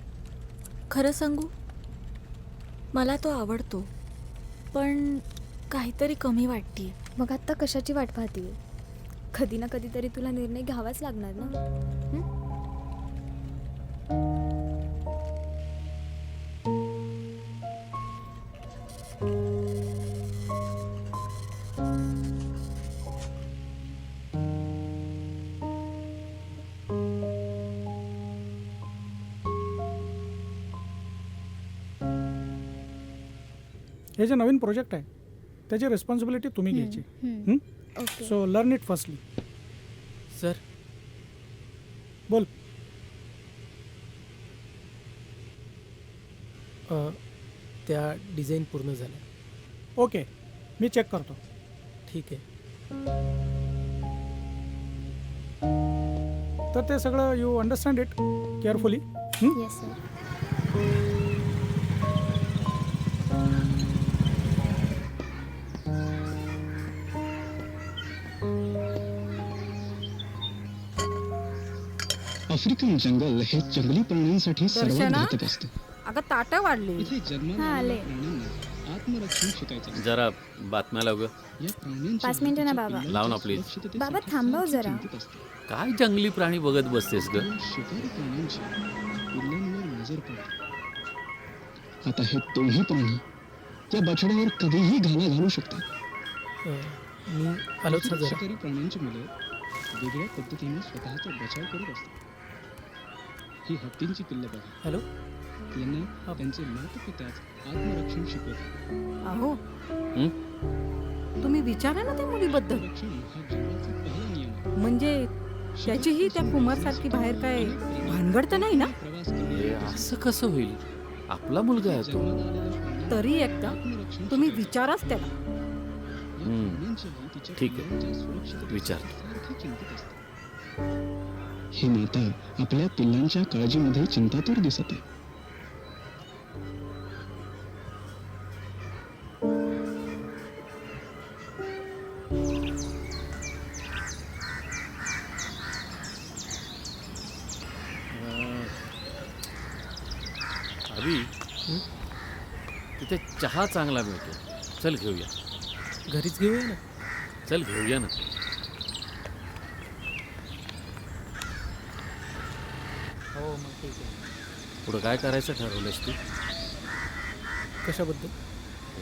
खरं सांगू, मला तो आवडतो, पण काहीतरी कमी वाटते. मग आत्ता कशाची वाट पाहते? कधी ना कधीतरी तुला निर्णय घ्यावाच लागणार ना. हे जे नवीन प्रोजेक्ट आहे त्याची रिस्पॉन्सिबिलिटी तुम्ही घ्यायची. Okay. So learn it firstly. Sir बोल. त्या डिझाईन पूर्ण झाल्या. ओके, मी चेक करतो. ठीक आहे. तर ते सगळं you understand it carefully. Yes sir. African जंगल हे जंगली प्राण्यांसाठी सर्वात दर्शना? घातक असतं. अगं ताटं वाढली. इथे जन्माला हा, आले. आलेल्या प्राण्यांना आत्मरक्षण शिकायचं असतं. जरा बातम्या लाव ग. या प्राण्यांची 5 मिनिटं ना बाबा. लाव ना प्लीज. सुरक्षिततेसाठी बाबा थांबव जरा. चिंतित असते. काय जंगली प्राणी बघत बसतेस ग? शिकारी प्राण्यांची पिल्लांवर नजर पडते. आता हे दोन्ही प्राणी या बछड्यावर कधीही घाला घालू शकतात. मी आलोच जरा. शिकारी प्राण्यांची मुलं वेगळ्या पद्धतीने स्वतःचा बचाव करत असतात. ही हत्तींची पिल्लं बघा. हॅलो. यांना त्यांचे माता-पिताच आत्मरक्षण शिकवतात. अहो तुम्ही विचारा ना त्या मुलीबद्दल. रक्षण हा जीवाचा पहिला नियम आहे. म्हणजे त्याचीही त्या कुमारसारखी बाहेर काय भानगड तर नाही ना? प्रवास करणे हे असं कसं होईल? आपला मुलगा आहे तो. जन्माला आलेल्या प्राण्यांना तरी एकदा आत्मरक्षण तुम्ही शिकवतात. विचाराच त्याला. या प्राण्यांचीही तिच्या ठीक आहे. पिल्लांच्या सुरक्षिततेसाठी विचारतो. सारखी चिंतित असते. ही माता आपल्या पिल्लांच्या काळजीमध्ये चिंतातूर दिसत आहे. अभि, तिथे चहा चांगला मिळतो. चल घेऊया. घरीच घेऊया ना. चल घेऊया ना. हो मग ठीक आहे. पुढं काय करायचं ठरवलंस तू? कशाबद्दल?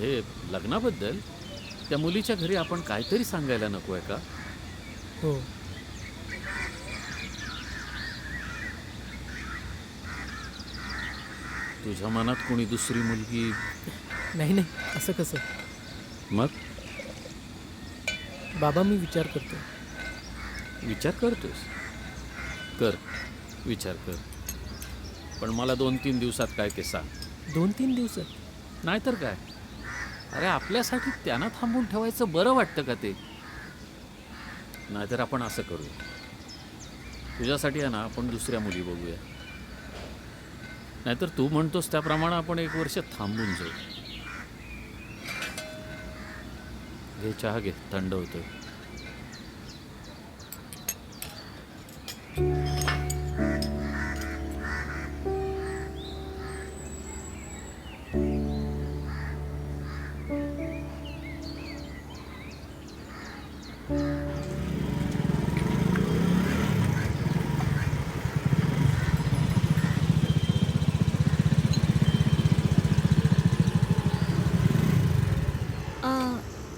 हे लग्नाबद्दल. त्या मुलीच्या घरी आपण काहीतरी सांगायला नको आहे का? हो. तुझ्या मनात कोणी दुसरी मुलगी? नाही नाही, असं कसं. मग बाबा मी विचार करतो. विचार करतोस? कर, विचार कर. पण मला 2-3 दिवसात काय ते सांग. 2-3 दिवसात? नाहीतर काय. अरे आपल्यासाठी त्यांना थांबून ठेवायचं बरं वाटतं का ते? नाहीतर आपण असं करूया, तुझ्यासाठी आहे ना आपण दुसऱ्या मुली बघूया. नाहीतर तू म्हणतोस त्याप्रमाणे आपण 1 वर्ष थांबून जाऊ. घे चहा घे, थंड होतोय.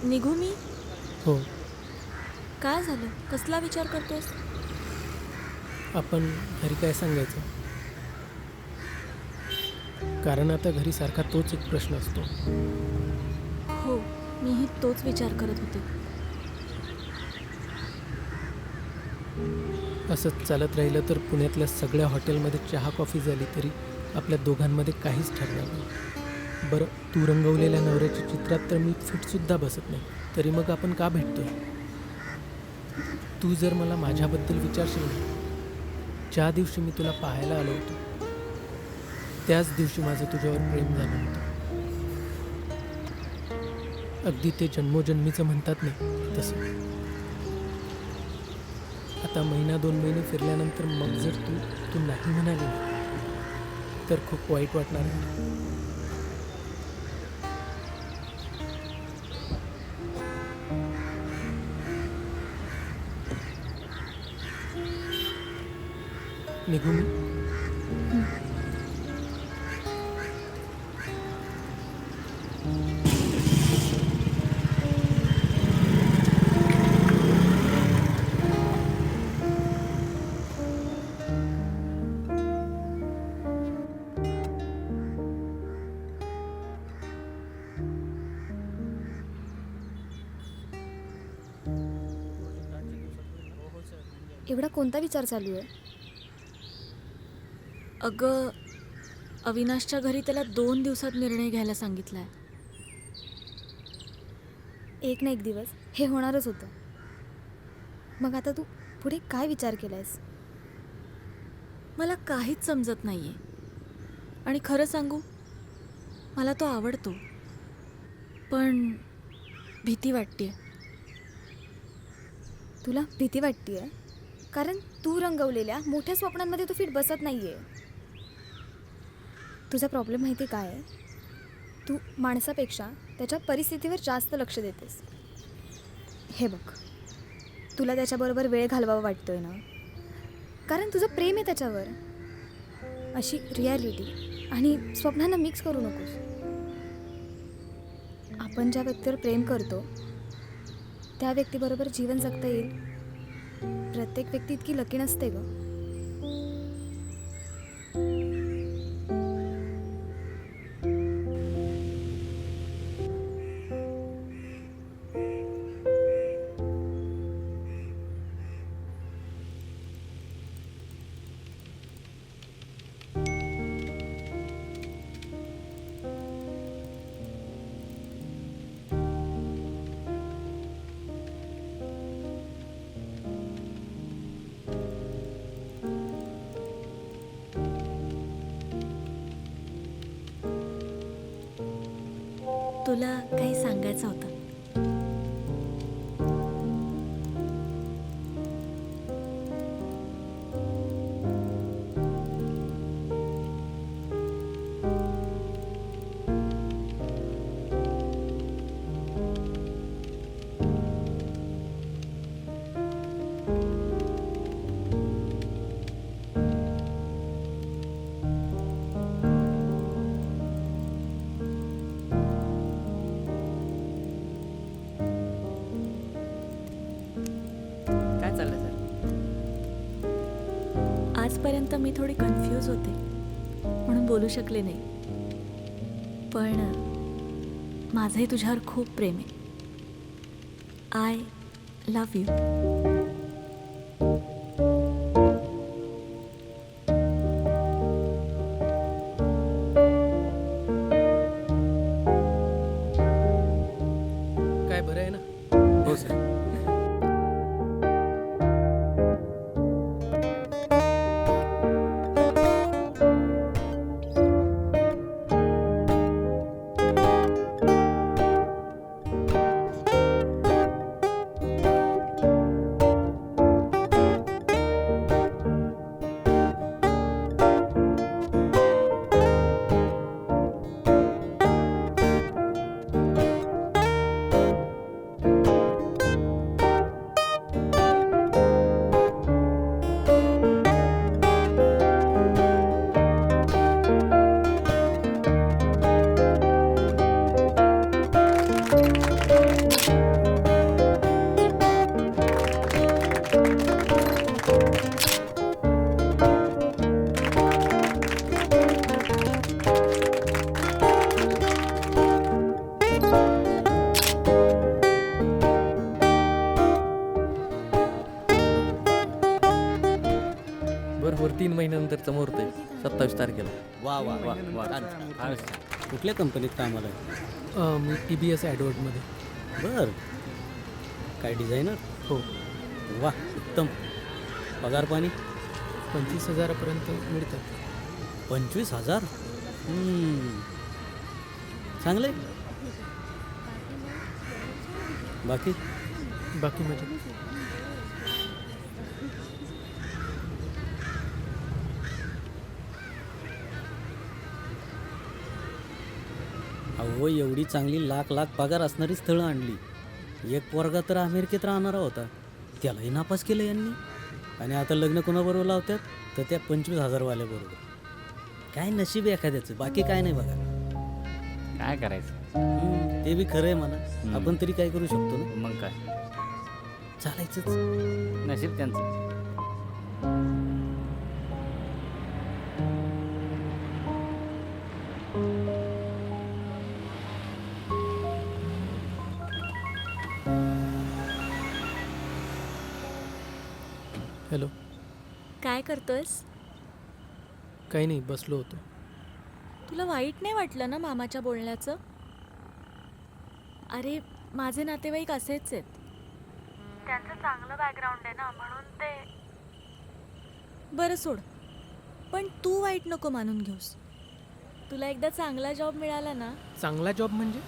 निघू मी? हो. काय झालं? कसला विचार करतोस? आपण घरी काय सांगायचं? कारण आता घरी सारखा तोच एक प्रश्न असतो. हो, मीही तोच विचार करत होते. असंच चालत राहिलं तर पुण्यातल्या सगळ्या हॉटेलमध्ये चहा कॉफी झाली तरी आपल्या दोघांमध्ये काहीच ठरणार नाही. बरं, तू रंगवलेल्या नवऱ्याच्या चित्रात तर मी फिटसुद्धा बसत नाही, तरी मग आपण का भेटतोय? तू जर मला माझ्याबद्दल विचारशील ना, ज्या दिवशी मी तुला पाहायला आलो होतो त्याच दिवशी माझं तुझ्यावर प्रेम झालं होतं. अगदी ते जन्मोजन्मीचं म्हणतात नाही तसं. आता 1-2 महिने फिरल्यानंतर मग जर तू नाही म्हणाली ना, तर खूप वाईट वाटणार आहे. निघू मी? एवढा कोणता विचार चालू आहे? अगं, अविनाशच्या घरी त्याला 2 दिवसात निर्णय घ्यायला सांगितलाय. एक ना एक दिवस हे होणारच होतं. मग आता तू पुढे काय विचार केलायस? मला काहीच समजत नाहीये. आणि खरं सांगू, मला तो आवडतो, पण भीती वाटते. तुला भीती वाटतेय कारण तू रंगवलेल्या मोठ्या स्वप्नांमध्ये तू फिट बसत नाहीये. तुझा प्रॉब्लेम माहिती काय आहे? तू माणसापेक्षा त्याच्या परिस्थितीवर जास्त लक्ष देतेस. हे बघ, तुला त्याच्याबरोबर वेळ घालवावा वाटतोय ना, कारण तुझं प्रेम आहे त्याच्यावर. अशी रियालिटी आणि स्वप्नांना मिक्स करू नकोस. आपण ज्या व्यक्तीवर प्रेम करतो त्या व्यक्तीबरोबर जीवन जगता येईल. प्रत्येक व्यक्ती इतकी लकी नसते ग. तुला काही सांगायचं होतं. काय चाललंय सर? आजपर्यंत मी थोडी कन्फ्यूज होते म्हणून बोलू शकले नाही, पण माझंही तुझ्यावर खूप प्रेम आहे. I love you. बरोबर 3 महिन्यानंतरचा मुहूर्त आहे 27 तारखेला. वा वा वा वा छान, फारच छान. कुठल्या कंपनीत कामाला आहे? मी TBS ॲडवर्डमध्ये. बर काय डिझायनर? हो. वा उत्तम. पगार पाणी? 25,000पर्यंत मिळतात. 25,000? चांगले. बाकी बाकी म्हणजे अहो एवढी चांगली लाख लाख पगार असणारी स्थळं आणली. एक पोरगा तर अमेरिकेत राहणारा होता, त्यालाही नापास केलं यांनी. आणि आता लग्न कोणाबरोबर लावतात तर त्या 25,000 वाल्याबरोबर. काय नशीब आहे एखाद्याचं, बाकी काय नाही बघा. काय करायचं? ते बी खरं आहे म्हणा. आपण तरी काय करू शकतो ना. मग काय, चालायचंच. नशीब त्यांचं. हॅलो. काय करतोयस? काही नाही, बसलो होतो. तुला वाईट नाही वाटलं ना मामाच्या बोलण्याचं? अरे माझे नातेवाईक असेच आहेत. त्यांचं चांगलं बॅकग्राऊंड आहे ना, म्हणून ते. बरं सोड, पण तू वाईट नको मानून घेऊस. तुला एकदा चांगला जॉब मिळाला ना. चांगला जॉब म्हणजे?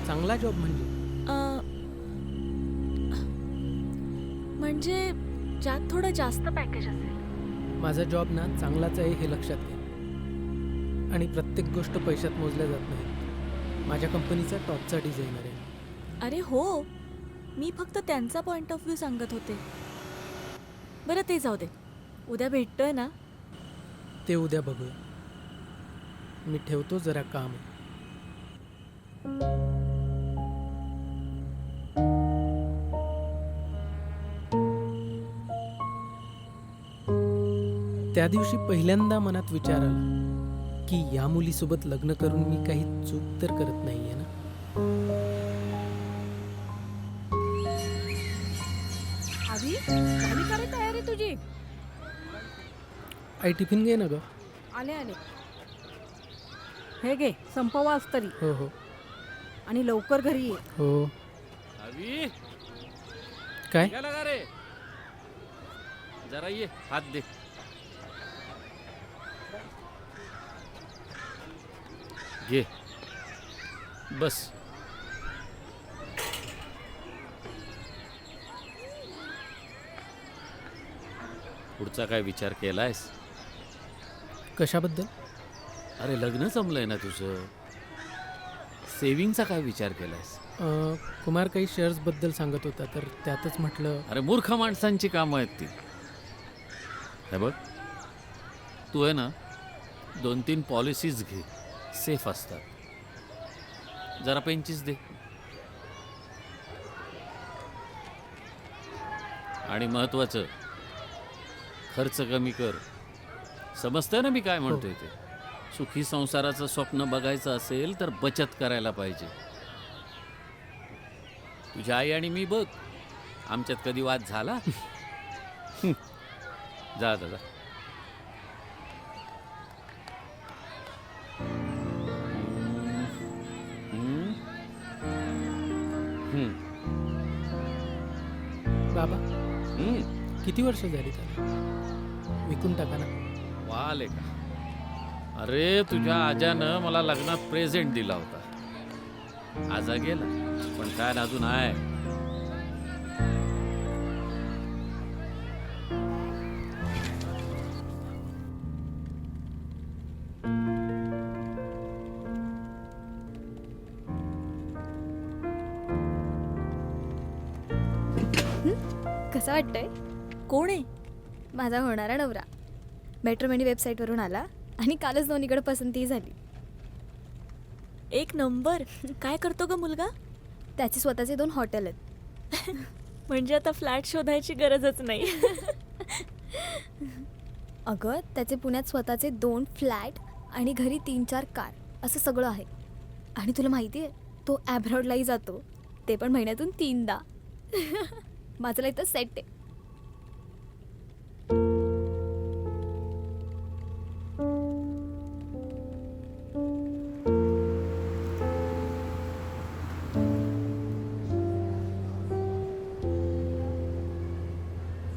चांगला जॉब म्हणजे म्हणजे ज्यात थोडं जास्त पॅकेज असेल. माझा जॉब ना चांगलाच आहे हे लक्षात घे. आणि प्रत्येक गोष्ट पैशात मोजल्या जात नाही. माझ्या कंपनीचा टॉपचा डिझायनर आहे. अरे हो, मी फक्त त्यांचा पॉइंट ऑफ व्ह्यू सांगत होते. बरं ते जाऊ दे, उद्या भेटतोय ना? ते उद्या बघूया. मी ठेवतो, जरा काम आहे. त्या दिवशी पहिल्यांदा मनात विचार आला की या मुलीसोबत लग्न करून मी काही चूक तर करत नाहीये ना. आधी झाली का रे तयारी तुझी? आई टिफिन घे ना ग. आले आले. हे घे, संपवास तरी. हो हो. आणि लवकर घरी ये. हो. अवी काय? निघाला का रे? जरा ये, हात दे. घे, बस. पुढचा काय विचार केलायस? कशाबद्दल? अरे लग्न जमलंय ना तुझं, सेविंगचा काय विचार केलायस? कुमार काही शेअर्सबद्दल सांगत होता, तर त्यातच म्हटलं. अरे मूर्ख माणसांची कामं आहेत ती. हे बघ, तू आहे ना 2-3 पॉलिसीज घे, सेफ असतात. जरा पेंचीस दे. आणि महत्वाचं, खर्च कमी कर. समजतंय ना मी काय म्हणतोय ते? सुखी संसाराचं स्वप्न बघायचं असेल तर बचत करायला पाहिजे. तुझी आई आणि मी बघ, आमच्यात कधी वाद झाला? जा दादा. बाबा, किती वर्ष झाली त्याला? विकून टाका ना. वाले का? अरे तुझ्या आजानं मला लग्नात प्रेझेंट दिला होता. आजा गेला, पण काय अजून आहे. कसं वाटतंय? कोण आहे? माझा होणारा नवरा. मॅट्रिमोनी वेबसाईटवरून आला आणि कालच दोन्हीकडे पसंती झाली. एक नंबर. काय करतो ग मुलगा? त्याचे स्वतःचे 2 हॉटेल आहेत. म्हणजे आता फ्लॅट शोधायची गरजच नाही. अगं त्याचे पुण्यात स्वतःचे 2 फ्लॅट आणि घरी 3-4 कार असं सगळं आहे. आणि तुला माहिती आहे, तो ॲब्रॉडलाही जातो, ते पण महिन्यातून 3दा. माझं इथं सेट आहे.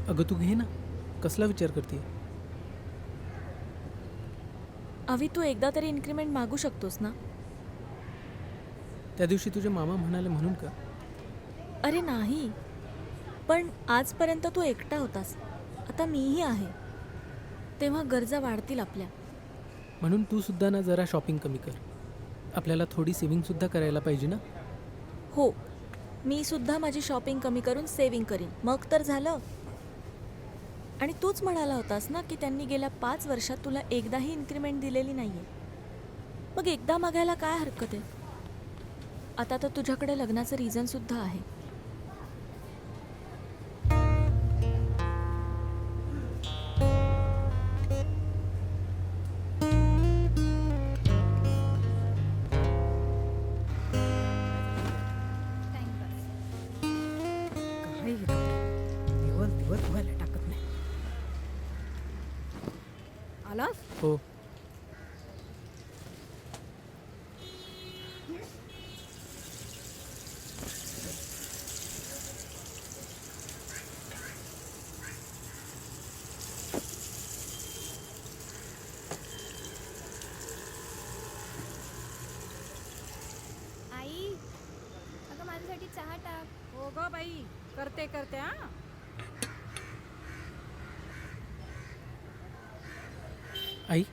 अगं तू घे ना, कसला विचार करते? अवी तू एकदा तरी इन्क्रीमेंट मागू शकतोस ना. त्या दिवशी तुझे मामा म्हणाले म्हणून का? अरे नाही, पण आजपर्यंत तू एकटा होतास, आता मीही आहे, तेव्हा गरजा वाढतील आपल्या. म्हणून तू सुद्धा ना जरा शॉपिंग कमी कर. आपल्याला थोडी सेव्हिंगसुद्धा करायला पाहिजे ना. हो, मी सुद्धा माझी शॉपिंग कमी करून सेव्हिंग करीन, मग तर झालं. आणि तूच म्हणाला होतास ना की त्यांनी गेल्या 5 वर्षात तुला एकदाही इन्क्रीमेंट दिलेली नाहीये. मग एकदा मागायला काय हरकत आहे? आता तर तुझ्याकडे लग्नाचं रिझन सुद्धा आहे. काही दिवस दिवस व्हायला टाकत नाही. आलास? हो. आई, अगं माझ्यासाठी चहा टाक. हो ग बाई, करते करते हा. आई,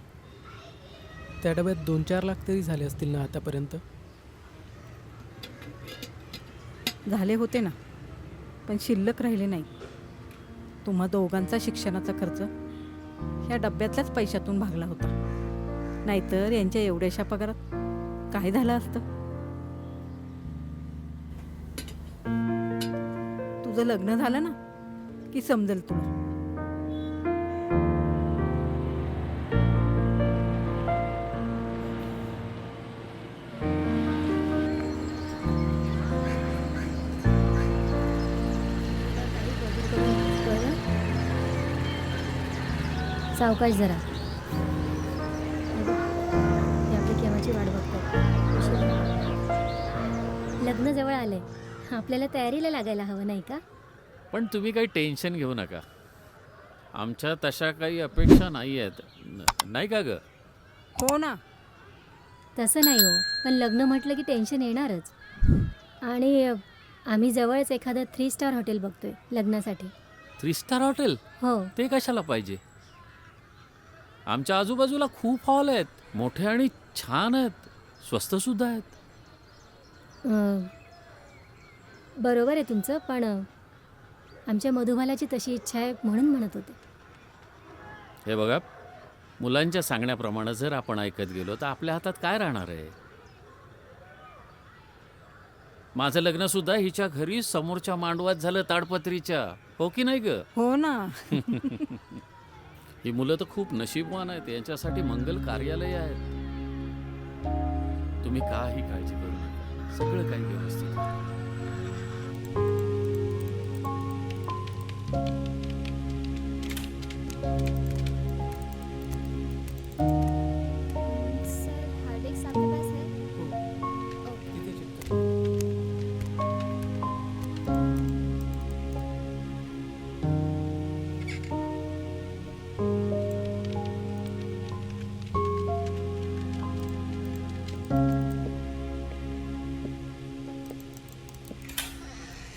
त्या डब्यात 2-4 लाख तरी झाले असतील ना आतापर्यंत? झाले होते ना, पण शिल्लक राहिले नाही. तुम्हा दोघांचा शिक्षणाचा खर्च ह्या डब्यातल्याच पैशातून भागला होता. नाहीतर यांच्या एवढ्याशा पगारात काय झालं असतं? तुझं लग्न झालं ना की समजेल तुला. सावकाश जरा. ते आपली केव्हाची वाट बघतात. लग्न जवळ आलंय, आपल्याला तयारीला लागायला हवं नाही का? पण तुम्ही काही टेन्शन घेऊ नका, आमच्या तशा काही अपेक्षा नाही आहेत, नाही का ग? हो ना. तसं नाही हो, पण लग्न म्हटलं की टेन्शन येणारच. आणि आम्ही जवळच एखादं 3 स्टार हॉटेल बघतोय लग्नासाठी. 3 स्टार हॉटेल? हो. ते कशाला पाहिजे? आमच्या आजूबाजूला खूप हॉल आहेत, मोठे आणि छान आहेत, स्वस्त सुद्धा आहेत. बरोबर आहे तुमचं, पण आमच्या मधुबालाची तशी इच्छा आहे म्हणून म्हणत होते. हे बघा, मुलांच्या सांगण्याप्रमाणे जर आपण ऐकत गेलो तर आपल्या हातात काय राहणार आहे? माझं लग्न सुद्धा हिच्या घरी समोरच्या मांडवात झालं, ताडपत्रीच्या. हो की नाही ग? हो ना. ही मुलं तर खूप नशीबवान आहेत, यांच्यासाठी मंगल कार्यालय आहेत. तुम्ही काही काळजी करू नका, सगळं काही व्यवस्थित आहे. सर, हार्ड डिस्क आपके पास है? तिथे check कर.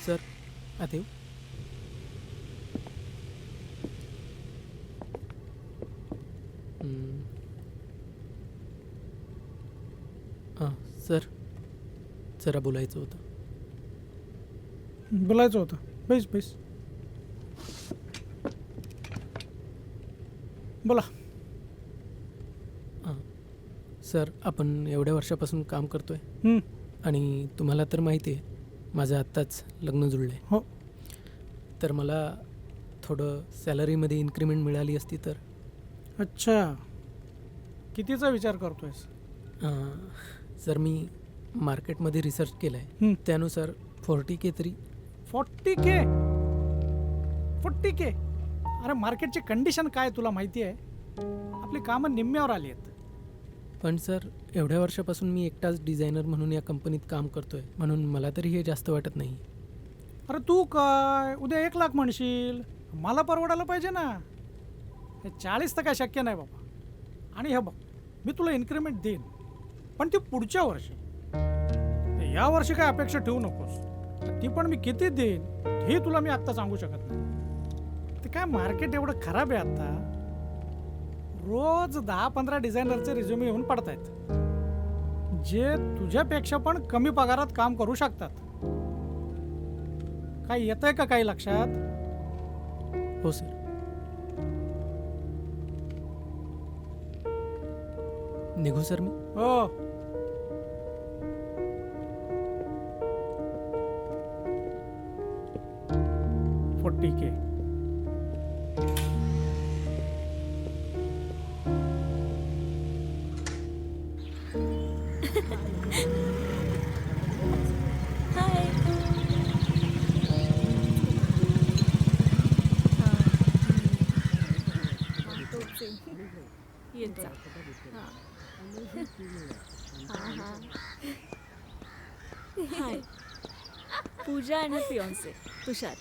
सर, आते हो. हां सर, जरा बोलायचं होतं. बोलायचं होतं. बैस बैस. बोला. हां सर, आपण एवढ्या वर्षापासून काम करतोय हं. आणि तुम्हाला तर माहिती आहे माझं आत्ताच लग्न जुळलं आहे. हो. तर मला थोडं सॅलरीमध्ये इन्क्रीमेंट मिळाली असती तर. अच्छा, कितीचा विचार करतोयस? सर, मी मार्केटमध्ये रिसर्च केला आहे, त्यानुसार 40K तरी. 40K? 40K? अरे मार्केटची कंडिशन काय तुला माहिती आहे? आपली कामं निम्म्यावर आली आहेत. पण सर, एवढ्या वर्षापासून मी एकटाच डिझायनर म्हणून या कंपनीत काम करतोय, म्हणून मला तरी हे जास्त वाटत नाही. अरे तू काय उद्या 1 लाख म्हणशील, मला परवडायला पाहिजे ना. हे 40 तर काय शक्य नाही बाबा. आणि हे बघ, मी तुला इन्क्रीमेंट देईन, पण ती पुढच्या वर्षी. या वर्षी काय अपेक्षा ठेवू नकोस. ती पण मी किती देईन हे तुला मी आत्ता सांगू शकत नाही. ते काय मार्केट एवढं खराब आहे आत्ता. रोज 10-15 डिझायनरचे रिझ्युमे येऊन पडतायत, जे तुझ्यापेक्षा पण कमी पगारात काम करू शकतात. काय येतंय का काही लक्षात? हो सर. निघू सर मी? हो. ठीक आहे. हाय. येत जा. हाय. पूजा आणि फियॉन्से तुषार.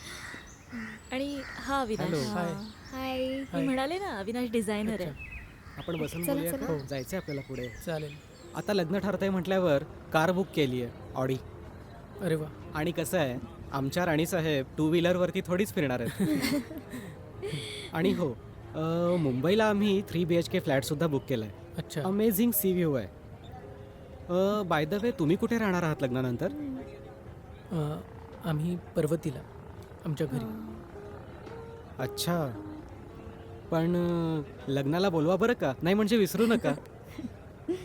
आणि हा अविनाश. हाय. मी म्हणाले ना अविनाश डिझायनर आहे. आपण बसून चला, बोलूया चला. का? जायचंय आपल्याला पुढे. चालेल. आता लग्न ठरतंय म्हटल्यावर कार बुक केली आहे, ऑडी. अरे वा. आणि कसं आहे, आमच्या राणीसाहेब 2 व्हीलरवरती थोडीच फिरणार आहेत. आणि हो, मुंबईला आम्ही 3 BHK फ्लॅटसुद्धा बुक केला आहे. अच्छा. अमेझिंग सी व्ह्यू आहे. बाय द वे, तुम्ही कुठे राहणार आहात लग्नानंतर? आम्ही पर्वतीला, आमच्या घरी. अच्छा. पण लग्नाला बोलवा बरं का, नाही म्हणजे विसरू नका.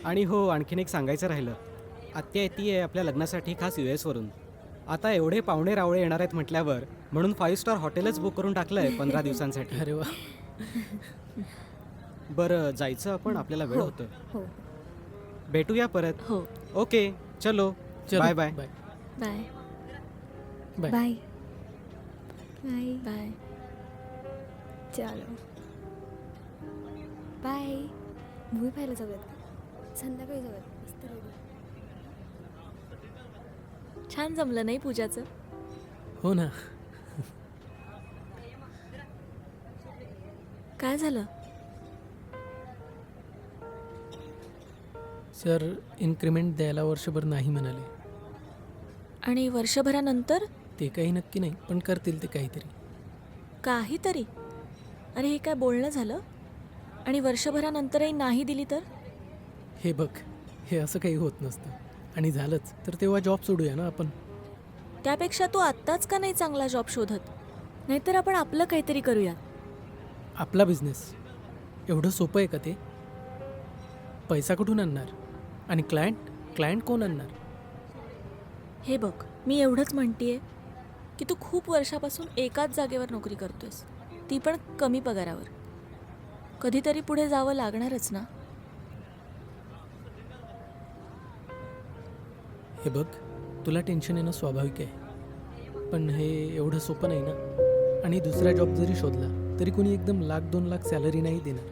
आणि हो, आणखीन एक सांगायचं राहिलं, आत्या येते आहे आपल्या लग्नासाठी खास US वरून. आता एवढे पाहुणे रावळे येणार आहेत म्हटल्यावर म्हणून 5 स्टार हॉटेलच बुक करून टाकलं आहे 15 दिवसांसाठी. अरे वा. बरं, जायचं आपण, आपल्याला वेळ होतं. हो. भेटूया परत. हो. ओके, चलो. Bye bye. Bye bye bye. Bye bye bye. चलो बाय. मूवी पाहायला जाऊयात का? संध्याकाळी जाऊयात. मस्त रेडी. छान जमलं नाही पूजाचं? हो ना. काय झालं? सर, इन्क्रीमेंट द्यायला वर्षभर नाही म्हणाले. आणि वर्षभरानंतर? ते काही नक्की नाही, पण करतील ते काहीतरी. काहीतरी? अरे, हे काय बोलणं झालं? आणि वर्षभरानंतरही नाही दिली तर? हे बघ, हे असं काही होत नसतं. आणि झालंच तर तेव्हा जॉब सोडूया ना आपण. त्यापेक्षा तू आत्ताच का नाही चांगला जॉब शोधत? नाहीतर आपण आपलं काहीतरी करूया. आपला बिझनेस एवढं सोपं आहे का ते? पैसा कुठून आणणार? आणि क्लायंट कोण आणणार? हे बघ, मी एवढंच म्हणतेय की तू खूप वर्षापासून एकाच जागेवर नोकरी करतोयस, ती पण कमी पगारावर. कधीतरी पुढे जावं लागणारच ना. हे बघ, तुला टेन्शन येणं स्वाभाविक आहे, पण हे एवढं सोपं नाही ना. आणि दुसरा जॉब जरी शोधला तरी कोणी एकदम 1,00,000-2 लाख सॅलरी नाही देणार.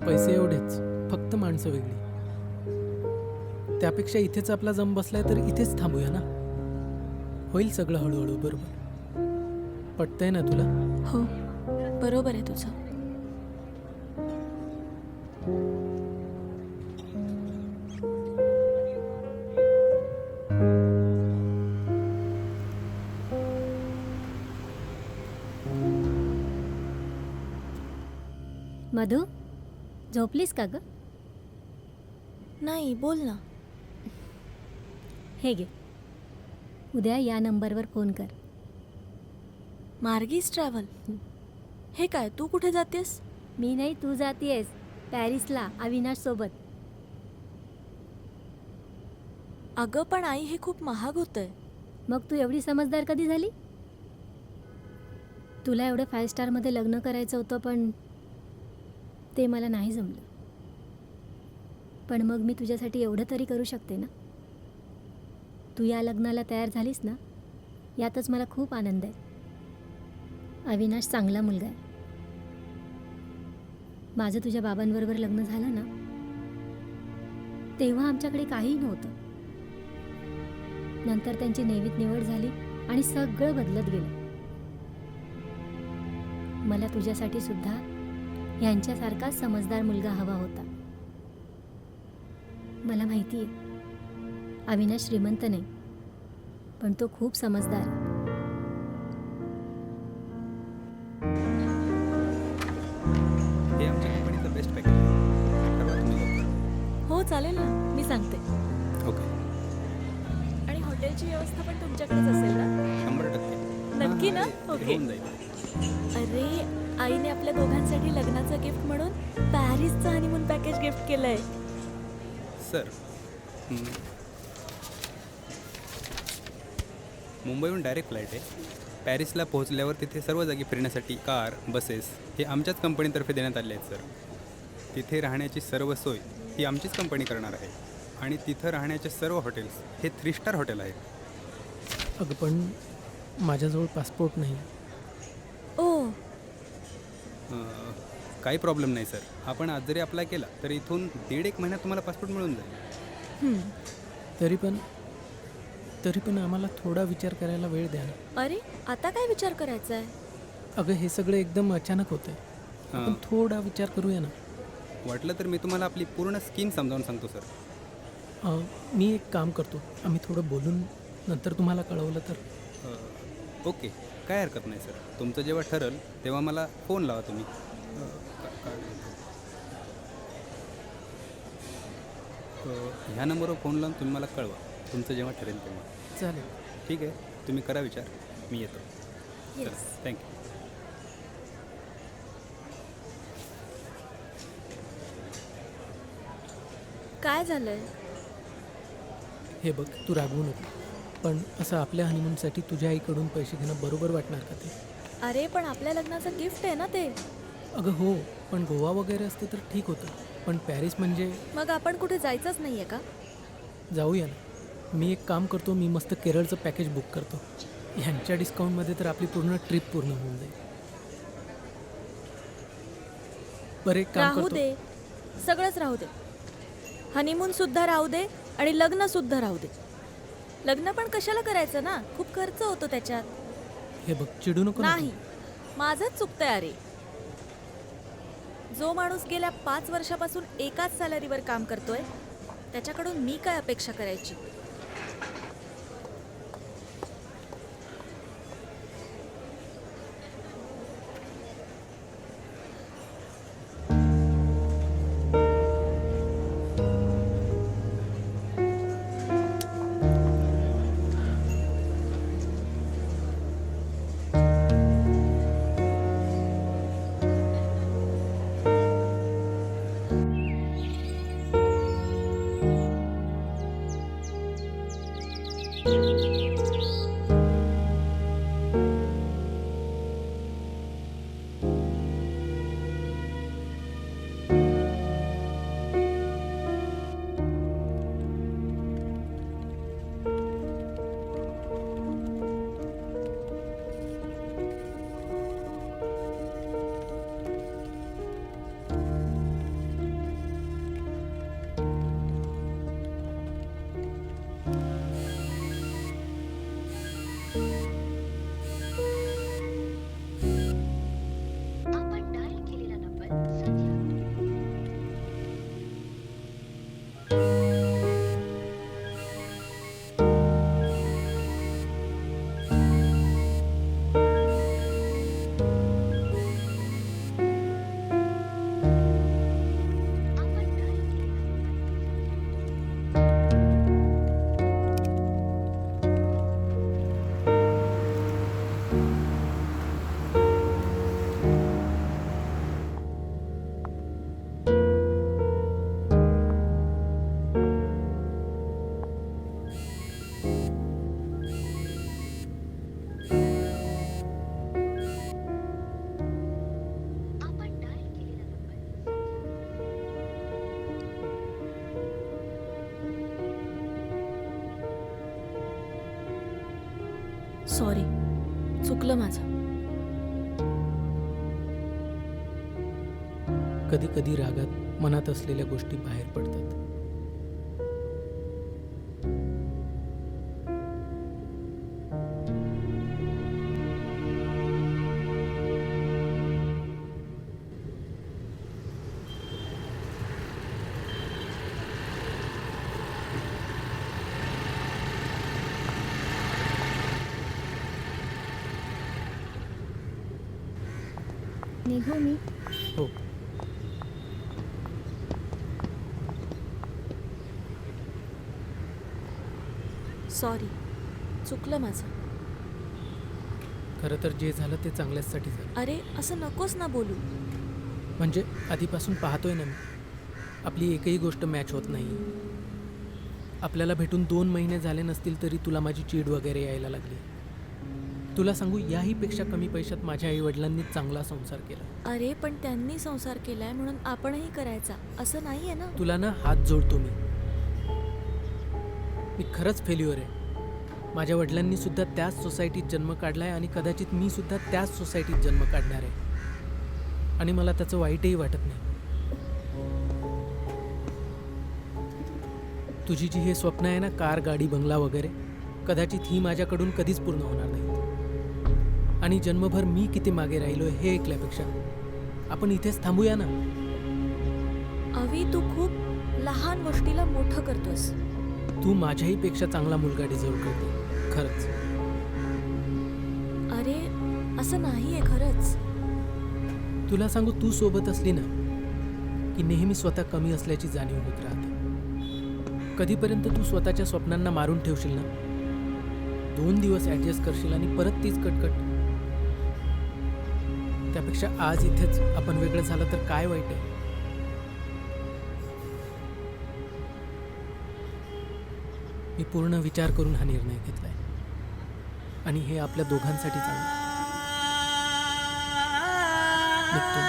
पैसे एवढेच, फक्त माणसं वेगळी. त्यापेक्षा इथेच आपला जम बसलाय तर इथेच थांबूया ना. होईल सगळं हळूहळू. बरोबर पटतंय ना तुला? हो, बरोबर आहे तुझं. मधू, झोपलीस का ग? नाही, बोल ना. हे घे, उद्या या नंबरवर फोन कर. मार्गीज ट्रॅव्हल? हे काय, तू कुठे जातेस? मी नाही, तू जातीयस पॅरिसला अविनाश सोबत. अगं पण आई, हे खूप महाग होतंय. मग तू एवढी समजदार कधी झाली? तुला एवढं 5 स्टारमध्ये लग्न करायचं होतं, पण ते मला नाही जमलं. पण मग मी तुझ्यासाठी एवढं तरी करू शकते ना. तू या लग्नाला तयार झालीस ना, यातच मला खूप आनंद आहे. अविनाश चांगला मुलगा आहे. माझं तुझ्या बाबांबरोबर लग्न झालं ना, तेव्हा आमच्याकडे काहीही नव्हतं. नंतर त्यांची नेवीत निवड झाली आणि सगळं बदलत गेलं. मला तुझ्यासाठी सुद्धा यांच्यासारखा समजदार मुलगा हवा होता. मला माहिती आहे अविनाश श्रीमंत नाही, पण तो खूप समजदार आहे. हे आमच्या कंपनीचं बेस्ट पॅकेज ठरवा तुम्ही लवकर. हो चालेल ना, मी सांगते. ओके. आणि हॉटेलची व्यवस्था पण तुमच्याकडेच असेल ना? 100%. नक्की ना? ओके. होऊन जाईल. अरे आईने आपल्या दोघांसाठी लग्नाचं गिफ्ट म्हणून पॅरिसचं हनीमून पॅकेज गिफ्ट केलंय. सर मुंबईहून डायरेक्ट फ्लाईट आहे. पॅरिसला पोहोचल्यावर तिथे सर्व जागी फिरण्यासाठी कार बसेस हे आमच्याच कंपनीतर्फे देण्यात आले आहेत सर. तिथे राहण्याची सर्व सोय ही आमचीच कंपनी करणार आहे आणि तिथं राहण्याचे सर्व हॉटेल्स हे 3 स्टार हॉटेल आहेत. अगं पण माझ्याजवळ पासपोर्ट नाही. ओ काही प्रॉब्लेम नाही सर. आपण आज जरी अप्लाय केला तर इथून 1.5 महिन्यात तुम्हाला पासपोर्ट मिळून जाईल. तरी पण आम्हाला थोडा विचार करायला वेळ द्या ना. अरे आता काय विचार करायचा आहे? अगं हे सगळं एकदम अचानक होतंय. आपण थोडा विचार करूया ना. वाटलं तर मी तुम्हाला आपली पूर्ण स्कीम समजावून सांगतो सर. मी एक काम करतो, आम्ही थोडं बोलून नंतर तुम्हाला कळवलं तर. ओके, काय हरकत नाही सर. तुमचं जेव्हा ठरल तेव्हा मला फोन लावा तुम्ही. ह्या नंबरवर फोन लावून तुम्ही मला कळवा तुमचं जेव्हा ठरेल तेव्हा. चालेल. ठीक आहे, तुम्ही करा विचार, मी येतो. येस. थँक्यू. काय झालंय? हे बघ, तू रागवू नको, पण असं आपल्या हनीमूनसाठी तुझ्या आईकडून पैसे घेणं बरोबर वाटणार का ते? अरे पण आपल्या लग्नाचं गिफ्ट आहे ना ते. अगं हो, पण गोवा वगैरे असते तर ठीक होतं, पण पॅरिस म्हणजे. मग आपण कुठे जायचंच नाहीये का? जाऊया ना. मी एक काम करतो, मी मस्त केरळचं पॅकेज बुक करतो. ह्यांच्या डिस्काउंटमध्ये तर आपली पूर्ण ट्रिप पूर्ण होऊन जाईल. बरं एक काम राहू करतो. दे, सगळंच राहू दे. हनीमून सुद्धा राहू दे आणि लग्न सुद्धा राहू दे. लग्न पण कशाला करायचं ना, खूप खर्च होतो त्याच्यात. हे बघ, चिडू नको ना. नाही, माझंच चुकतंय. अरे जो माणूस गेल्या 5 वर्षापासून एकाच सॅलरीवर काम करतोय त्याच्याकडून मी काय अपेक्षा करायची? सॉरी, चुकलं माझं. कधी कधी रागात मनात असलेल्या गोष्टी बाहेर पडतात. निघू मी. हो. सॉरी, चुकलं माझं. खरं तर जे झालं ते चांगल्याचसाठी झालं. अरे असं नकोस ना बोलू. म्हणजे आधीपासून पाहतोय ना मी, आपली एकही गोष्ट मॅच होत नाही. आपल्याला भेटून 2 महिने झाले नसतील तरी तुला माझी चीड वगैरे यायला लागली. तुला सांगू, याही पेक्षा कमी पैशात माझ्या आईवडिलांनी चांगला संसार केला. अरे पण त्यांनी संसार केलाय म्हणून आपणही करायचा असं नाहीये ना. तुला ना हात जोडतो मी खरंच फेल्युअर आहे. माझ्या वडिलांनी सुद्धा त्याच सोसायटीत जन्म काढलाय आणि कदाचित मी सुद्धा त्याच सोसायटीत जन्म काढणार आहे आणि मला त्याचं वाईटही वाटत नाही. तुझी जी हे स्वप्न आहे ना, कार गाडी बंगला वगैरे, कदाचित ही माझ्याकडून कधीच पूर्ण होणार नाही. आणि जन्मभर मी किती मागे राहिलोय हे ऐकल्यापेक्षा आपण इथेच थांबूया ना. अवी, तू खूप लहान गोष्टीला मोठं करतोस. तू माझ्याही पेक्षा चांगला मुलगा डिझर्व करते खरंच. अरे असं नाहीये खरंच. तुला सांगू, तू सोबत असली ना की नेहमी स्वतः कमी असल्याची जाणीव होत राहते. कधीपर्यंत तू स्वतःच्या स्वप्नांना मारून ठेवशील ना? 2 दिवस ॲडजस्ट करशील आणि परत तीच कटकट. त्यापेक्षा आज इथेच आपण वेगळं झालं तर काय वाईट आहे. मी पूर्ण विचार करून हा निर्णय घेतलाय आणि हे आपल्या दोघांसाठी चांगलं. निघतो.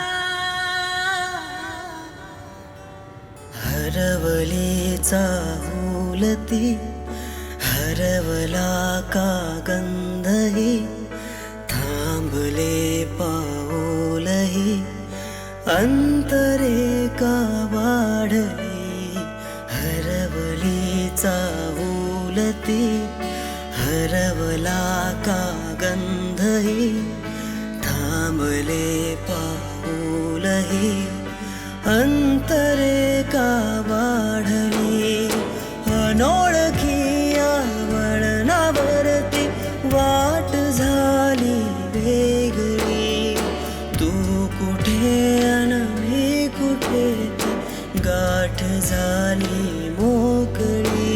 हरवली चाहुलती हरवला का गंधही थांबले पाऊलही अंतरे का वाढली. हरवली चाहुलती हरवला का गंधही थांबले पाऊलही अंतरे का वाढली. अनोळखी वळणावरती वाट झाली वेगळी. तू कुठे अन मी कुठे, ती गाठ झाली मोकळी.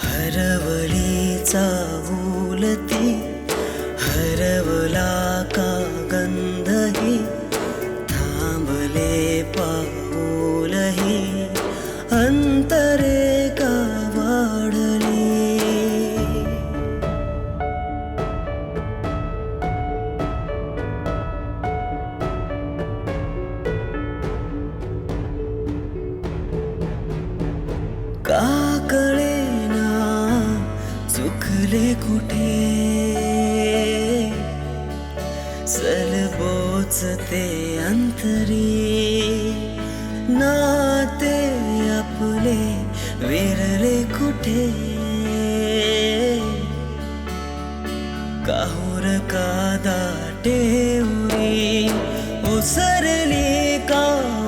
हरवली चाहुलती हरवला का गंधही थांबले पाऊलही अंतरे का वाढली. का कळेना चुकले कुठे सलबोचते अंतरी. नाते आपले विरले कुठे काहूर का दाटे उरी. ओसरली का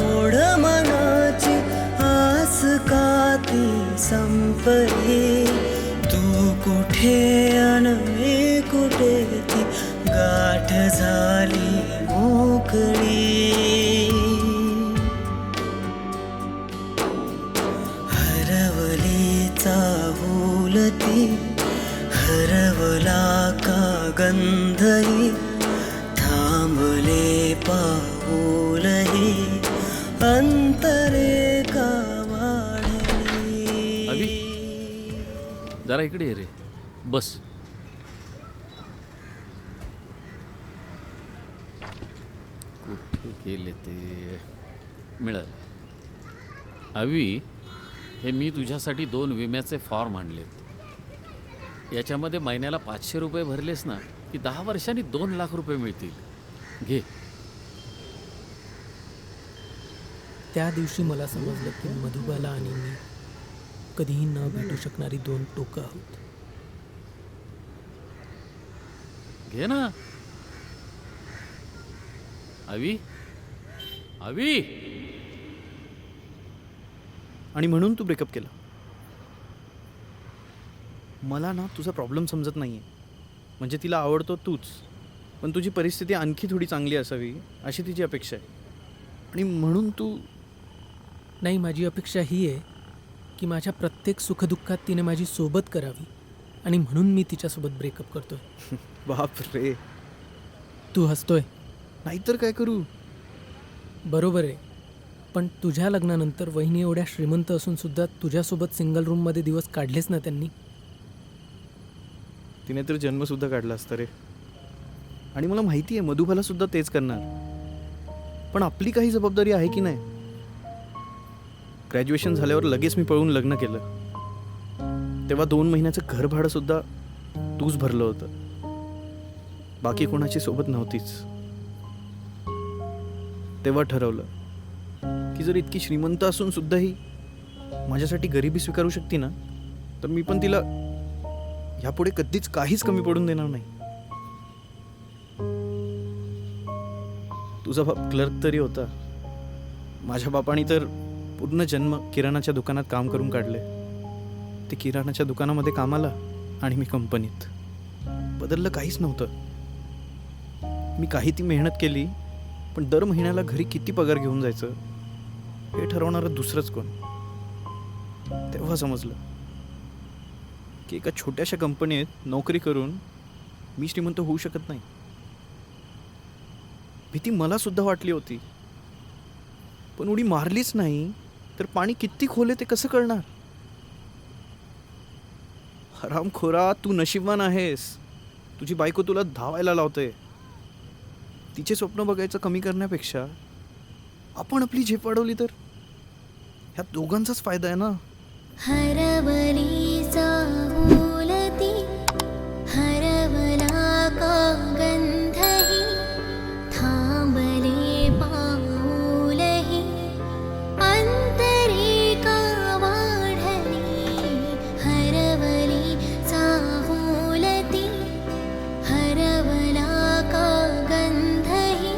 ओढ मनाची आस का ती संपली. तू कुठे अन मी कुठे, ती गाठ झाली मोकळी. हरवली चाहुलती हरवला का गंधही थांबले पाऊलही अंतरे का वाढली. अवी, जरा इकडे ये रे, बस. कुठे गेले ते? मिळालं. अवी, हे मी तुझ्यासाठी 2 विम्याचे फॉर्म आणलेत. याच्यामध्ये महिन्याला 500 रुपये भरलेस ना की 10 वर्षांनी 2 लाख रुपये मिळतील. घे. त्या दिवशी मला समजलं की मधुबाला आणि मी कधीही न भेटू शकणारी 2 टोकं आहोत. घे ना. अवी, अवी. आणि म्हणून तू ब्रेकअप केला. मला ना तुझा प्रॉब्लेम समजत नाहीये. म्हणजे तिला आवडतो तूच, पण तुझी परिस्थिती आणखी थोडी चांगली असावी अशी तिची अपेक्षा आहे. आणि म्हणून तू नाही, माझी अपेक्षा ही आहे की माझ्या प्रत्येक सुखदुःखात तिने माझी सोबत करावी आणि म्हणून मी तिच्यासोबत ब्रेकअप करतोय. बाप रे, तू हसतोय. नाहीतर काय करू. बरोबर आहे, पण तुझ्या लग्नानंतर वहिनी एवढ्या श्रीमंत असून सुद्धा तुझ्यासोबत सिंगल रूममध्ये दिवस काढलेच ना त्यांनी. तिने तर जन्मसुद्धा काढला असतं रे. आणि मला माहिती आहे मधुबाला सुद्धा तेच करणार. पण आपली काही जबाबदारी आहे की नाही. ग्रॅज्युएशन झाल्यावर लगेच मी पळून लग्न केलं. तेव्हा 2 महिन्याचं घर भाडं सुद्धा तूच भरलं होतं. बाकी कोणाची सोबत नव्हतीच. तेव्हा ठरवलं की जर इतकी श्रीमंत असून सुद्धाही माझ्यासाठी गरिबी स्वीकारू शकते ना, तर मी पण तिला ह्यापुढे कधीच काहीच कमी पडून देणार नाही. तुझा बाप क्लर्क तरी होता. माझ्या बापाने तर पूर्ण जन्म किराणाच्या दुकानात काम करून काढले. ते किराणाच्या दुकानामध्ये कामाला आणि मी कंपनीत. बदललं काहीच नव्हतं. मी काही ती मेहनत केली, पण दर महिन्याला घरी किती पगार घेऊन जायचं हे ठरवणारं दुसरंच कोण. तेव्हा समजलं की एका छोट्याशा कंपनीत नोकरी करून मी श्रीमंत होऊ शकत नाही. भीती मला सुद्धा वाटली होती, पण उडी मारलीच नाही तर पाणी किती खोल आहे ते कसं कळणार. हरामखोरा, तू नशीबवान आहेस. तुझी बायको तुला धावायला लावते. तिचे स्वप्न बघायचं कमी करण्यापेक्षा आपण आपली झेप वाढवली तर ह्या दोघांचाच फायदा आहे ना. हरवली चाहुलती हरवला का गंधही थांबले पाऊलही अंतरे का वाढली. हरवली चाहुलती हरवला का गंधही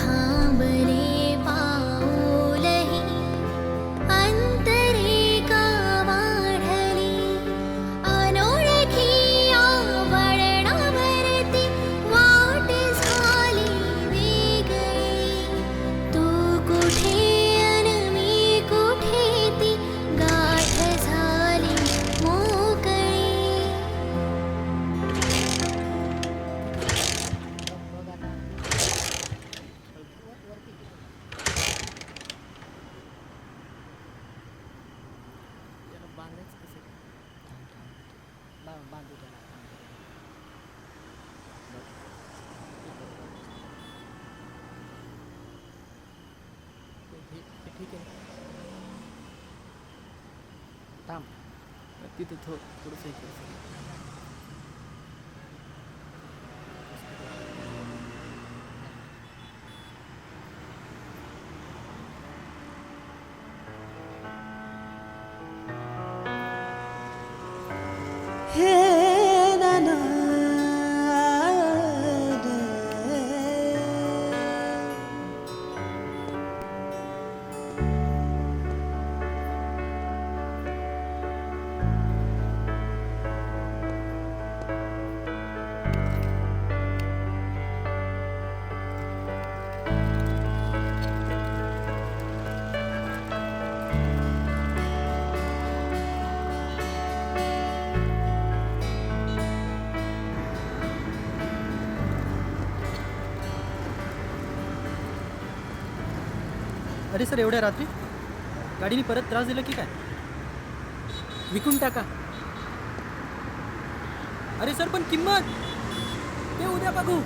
थांबले पाऊलही अंतरे का वाढली. अनोळखी आवडणावरती वाट झाली वेगळी. तू कुठे अन मी कुठे ती गाठ झाली मोकळी. ठीक आहे, थांब तिथे थोडंसं इकडे. अरे सर, एवढ्या रात्री गाडीने परत त्रास दिला की काय? विकून टाका. अरे सर, पण किंमत ते उद्या बघू.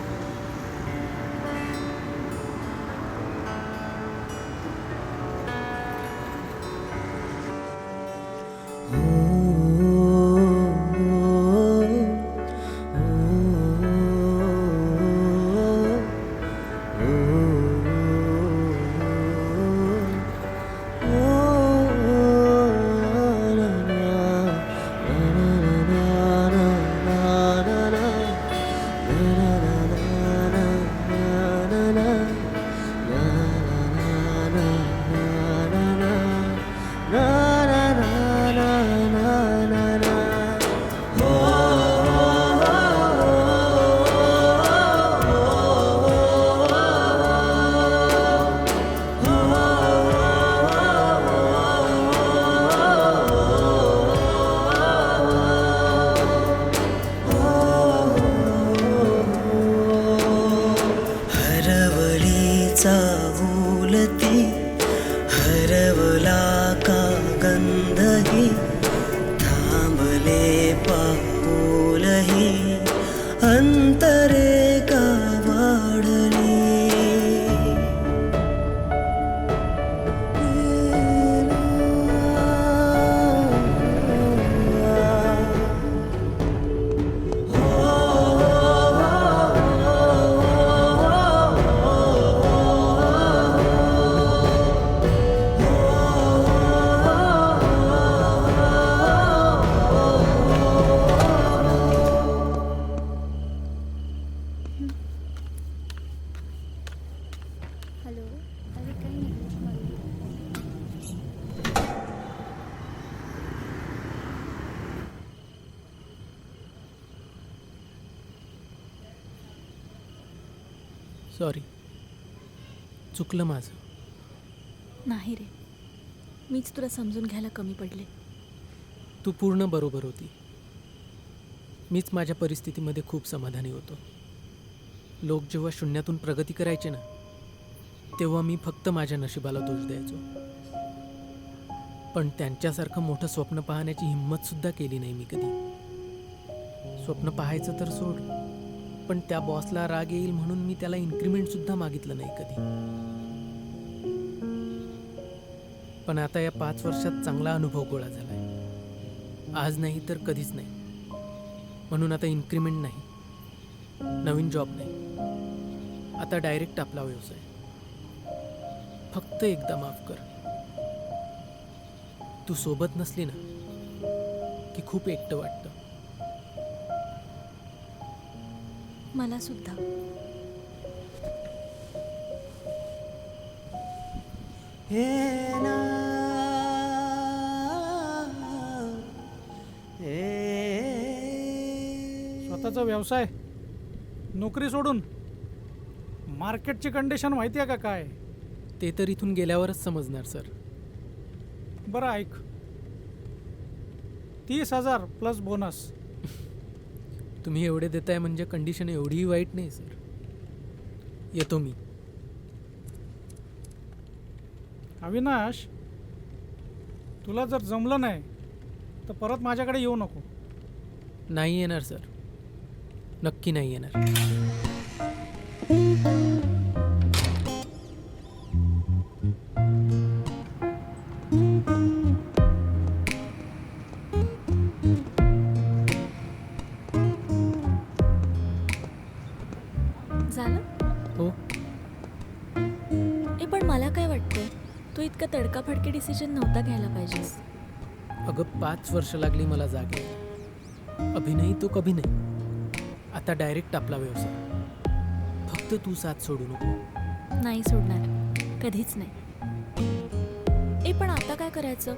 सॉरी, चुकलं माझं. नाही रे, मीच तुला समजून घ्यायला कमी पडले. तू पूर्ण बरोबर होती. मीच माझ्या परिस्थितीमध्ये खूप समाधानी होतो. लोक जेव्हा शून्यातून प्रगती करायचे ना, तेव्हा मी फक्त माझ्या नशिबाला दोष द्यायचो. पण त्यांच्यासारखं मोठं स्वप्न पाहण्याची हिंमतसुद्धा केली नाही मी कधी. स्वप्न पाहायचं तर सोड, पण त्या बॉसला राग येईल म्हणून मी त्याला इन्क्रिमेंटसुद्धा मागितलं नाही कधी. पण आता या 5 वर्षात चांगला अनुभव गोळा झालाय. आज नाही तर कधीच नाही. म्हणून आता इन्क्रिमेंट नाही, नवीन जॉब नाही, आता डायरेक्ट आपला व्यवसाय. फक्त एकदा माफ कर. तू सोबत नसली ना की खूप एकटं वाटतं. मला सुद्धा. स्वतःचा व्यवसाय, नोकरी सोडून मार्केटची कंडिशन माहिती आहे का काय? ते तर इथून गेल्यावरच समजणार सर. बरं ऐक, 30,000 प्लस बोनस. तुम्ही एवढे देताय म्हणजे कंडिशन एवढीही वाईट नाही सर. येतो मी. अविनाश, तुला जर जमलं नाही तर परत माझ्याकडे येऊ नको. नाही येणार सर, नक्की नाही येणार. झालं? हो. पण मला काय वाटतं, तू इतका तडकाफडकी डिसिजन नव्हता घ्यायला पाहिजेस. अगं 5 वर्ष लागली मला जागे. अभी नाही तो कभी नाही. आता डायरेक्ट आपला व्यवसाय. फक्त तू साथ सोडू नको. नाही सोडणार, कधीच नाही. पण आता काय करायचं?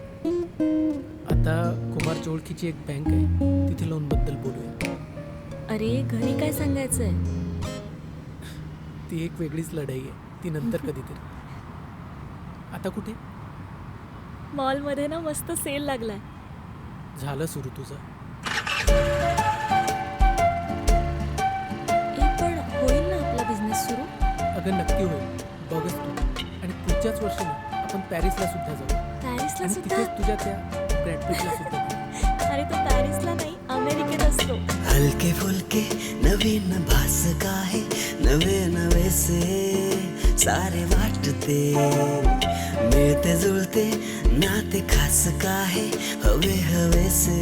आता कुमारच्या ओळखीची एक बँक आहे, तिथे लोनबद्दल बोलूया. अरे घरी काय सांगायचंय? ती एक वेगळीच लढाई आहे, ती नंतर कधीतरी. आता कुठे? मॉलमध्ये ना मस्त सेल लागलाय. झालं सुरू तुझं. पण होईल ना आपला बिझनेस सुरू? अगं नक्की होईल, बघच तू. आणि पुढच्याच वर्षी ना आपण पॅरिसला सुद्धा जाऊ. पॅरिसला आणि सुद्धा? तिथेच तुझ्या त्या ग्रँड प्रिक्सला सुद्धा. अरे तो पॅरिसला नाही, अमेरिकेत असतो. हलके फुलके नवीन भास काय नवे नवे से सारे वाटते मिळते जुळते नाते खास काय हवे हवे से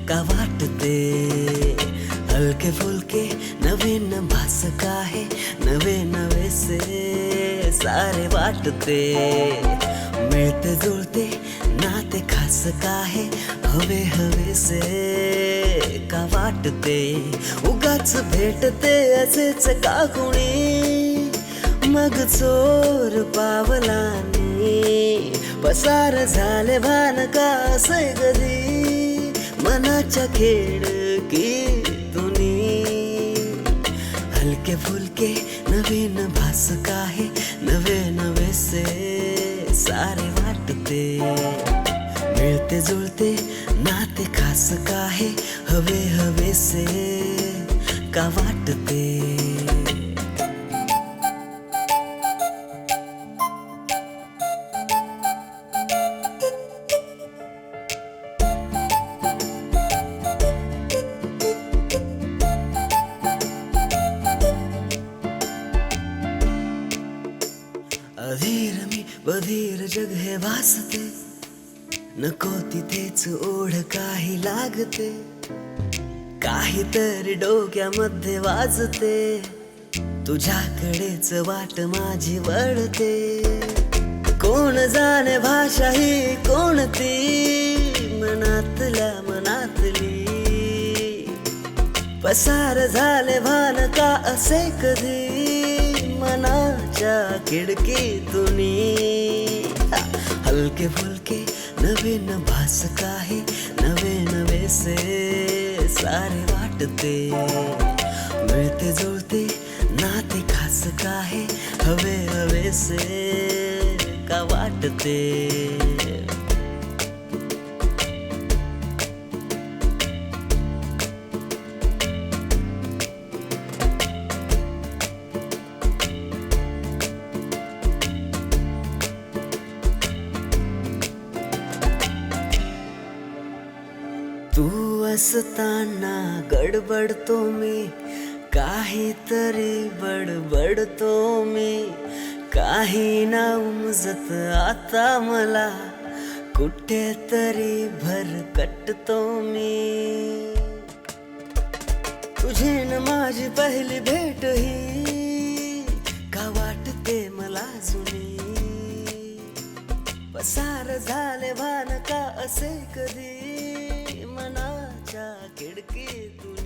का वाटते हलके फुलके नवीन भास काय नवे नवे से सारे वाटते मिळते जुळते नाते खास काय हवे हवे से का वाटते उगाच भेटते असेच का कुणी मग चोर पावलाने पसार झाले भान का असे कधी मनाच्या खेळकी तुनी हलके फुलके नवीन भास काय नवे नवे से सारे वाटते मिळते जुळते नाते खास काय हवे हवे से का वाटते अधीर मी बधीर जग हे भासते नको तिथेच ओढ काही लागते काहीतरी डोक्यामध्ये वाजते तुझ्याकडेच वाट माझी वळते कोण जाणे भाषा ही कोणती मनातल्या मनातली पसार झाले भान का असे कधी मनाच्या खिडकीतूनी हलके फुलके नवीन भास काही नवे नवे से सारे वाटते मिळते जुळते नाते खास काहे हवे हवेसे का वाटते. तू असताना गडबडतो मी, काहीतरी बडबडतो मी. काही ना उमजत आता मला, कुठेतरी भरकटतो मी. तुझी न माझी पहिली भेट ही का वाटते मला जुनी. पसार झाले भान का असे कधी मनाच्या खिडकीतून.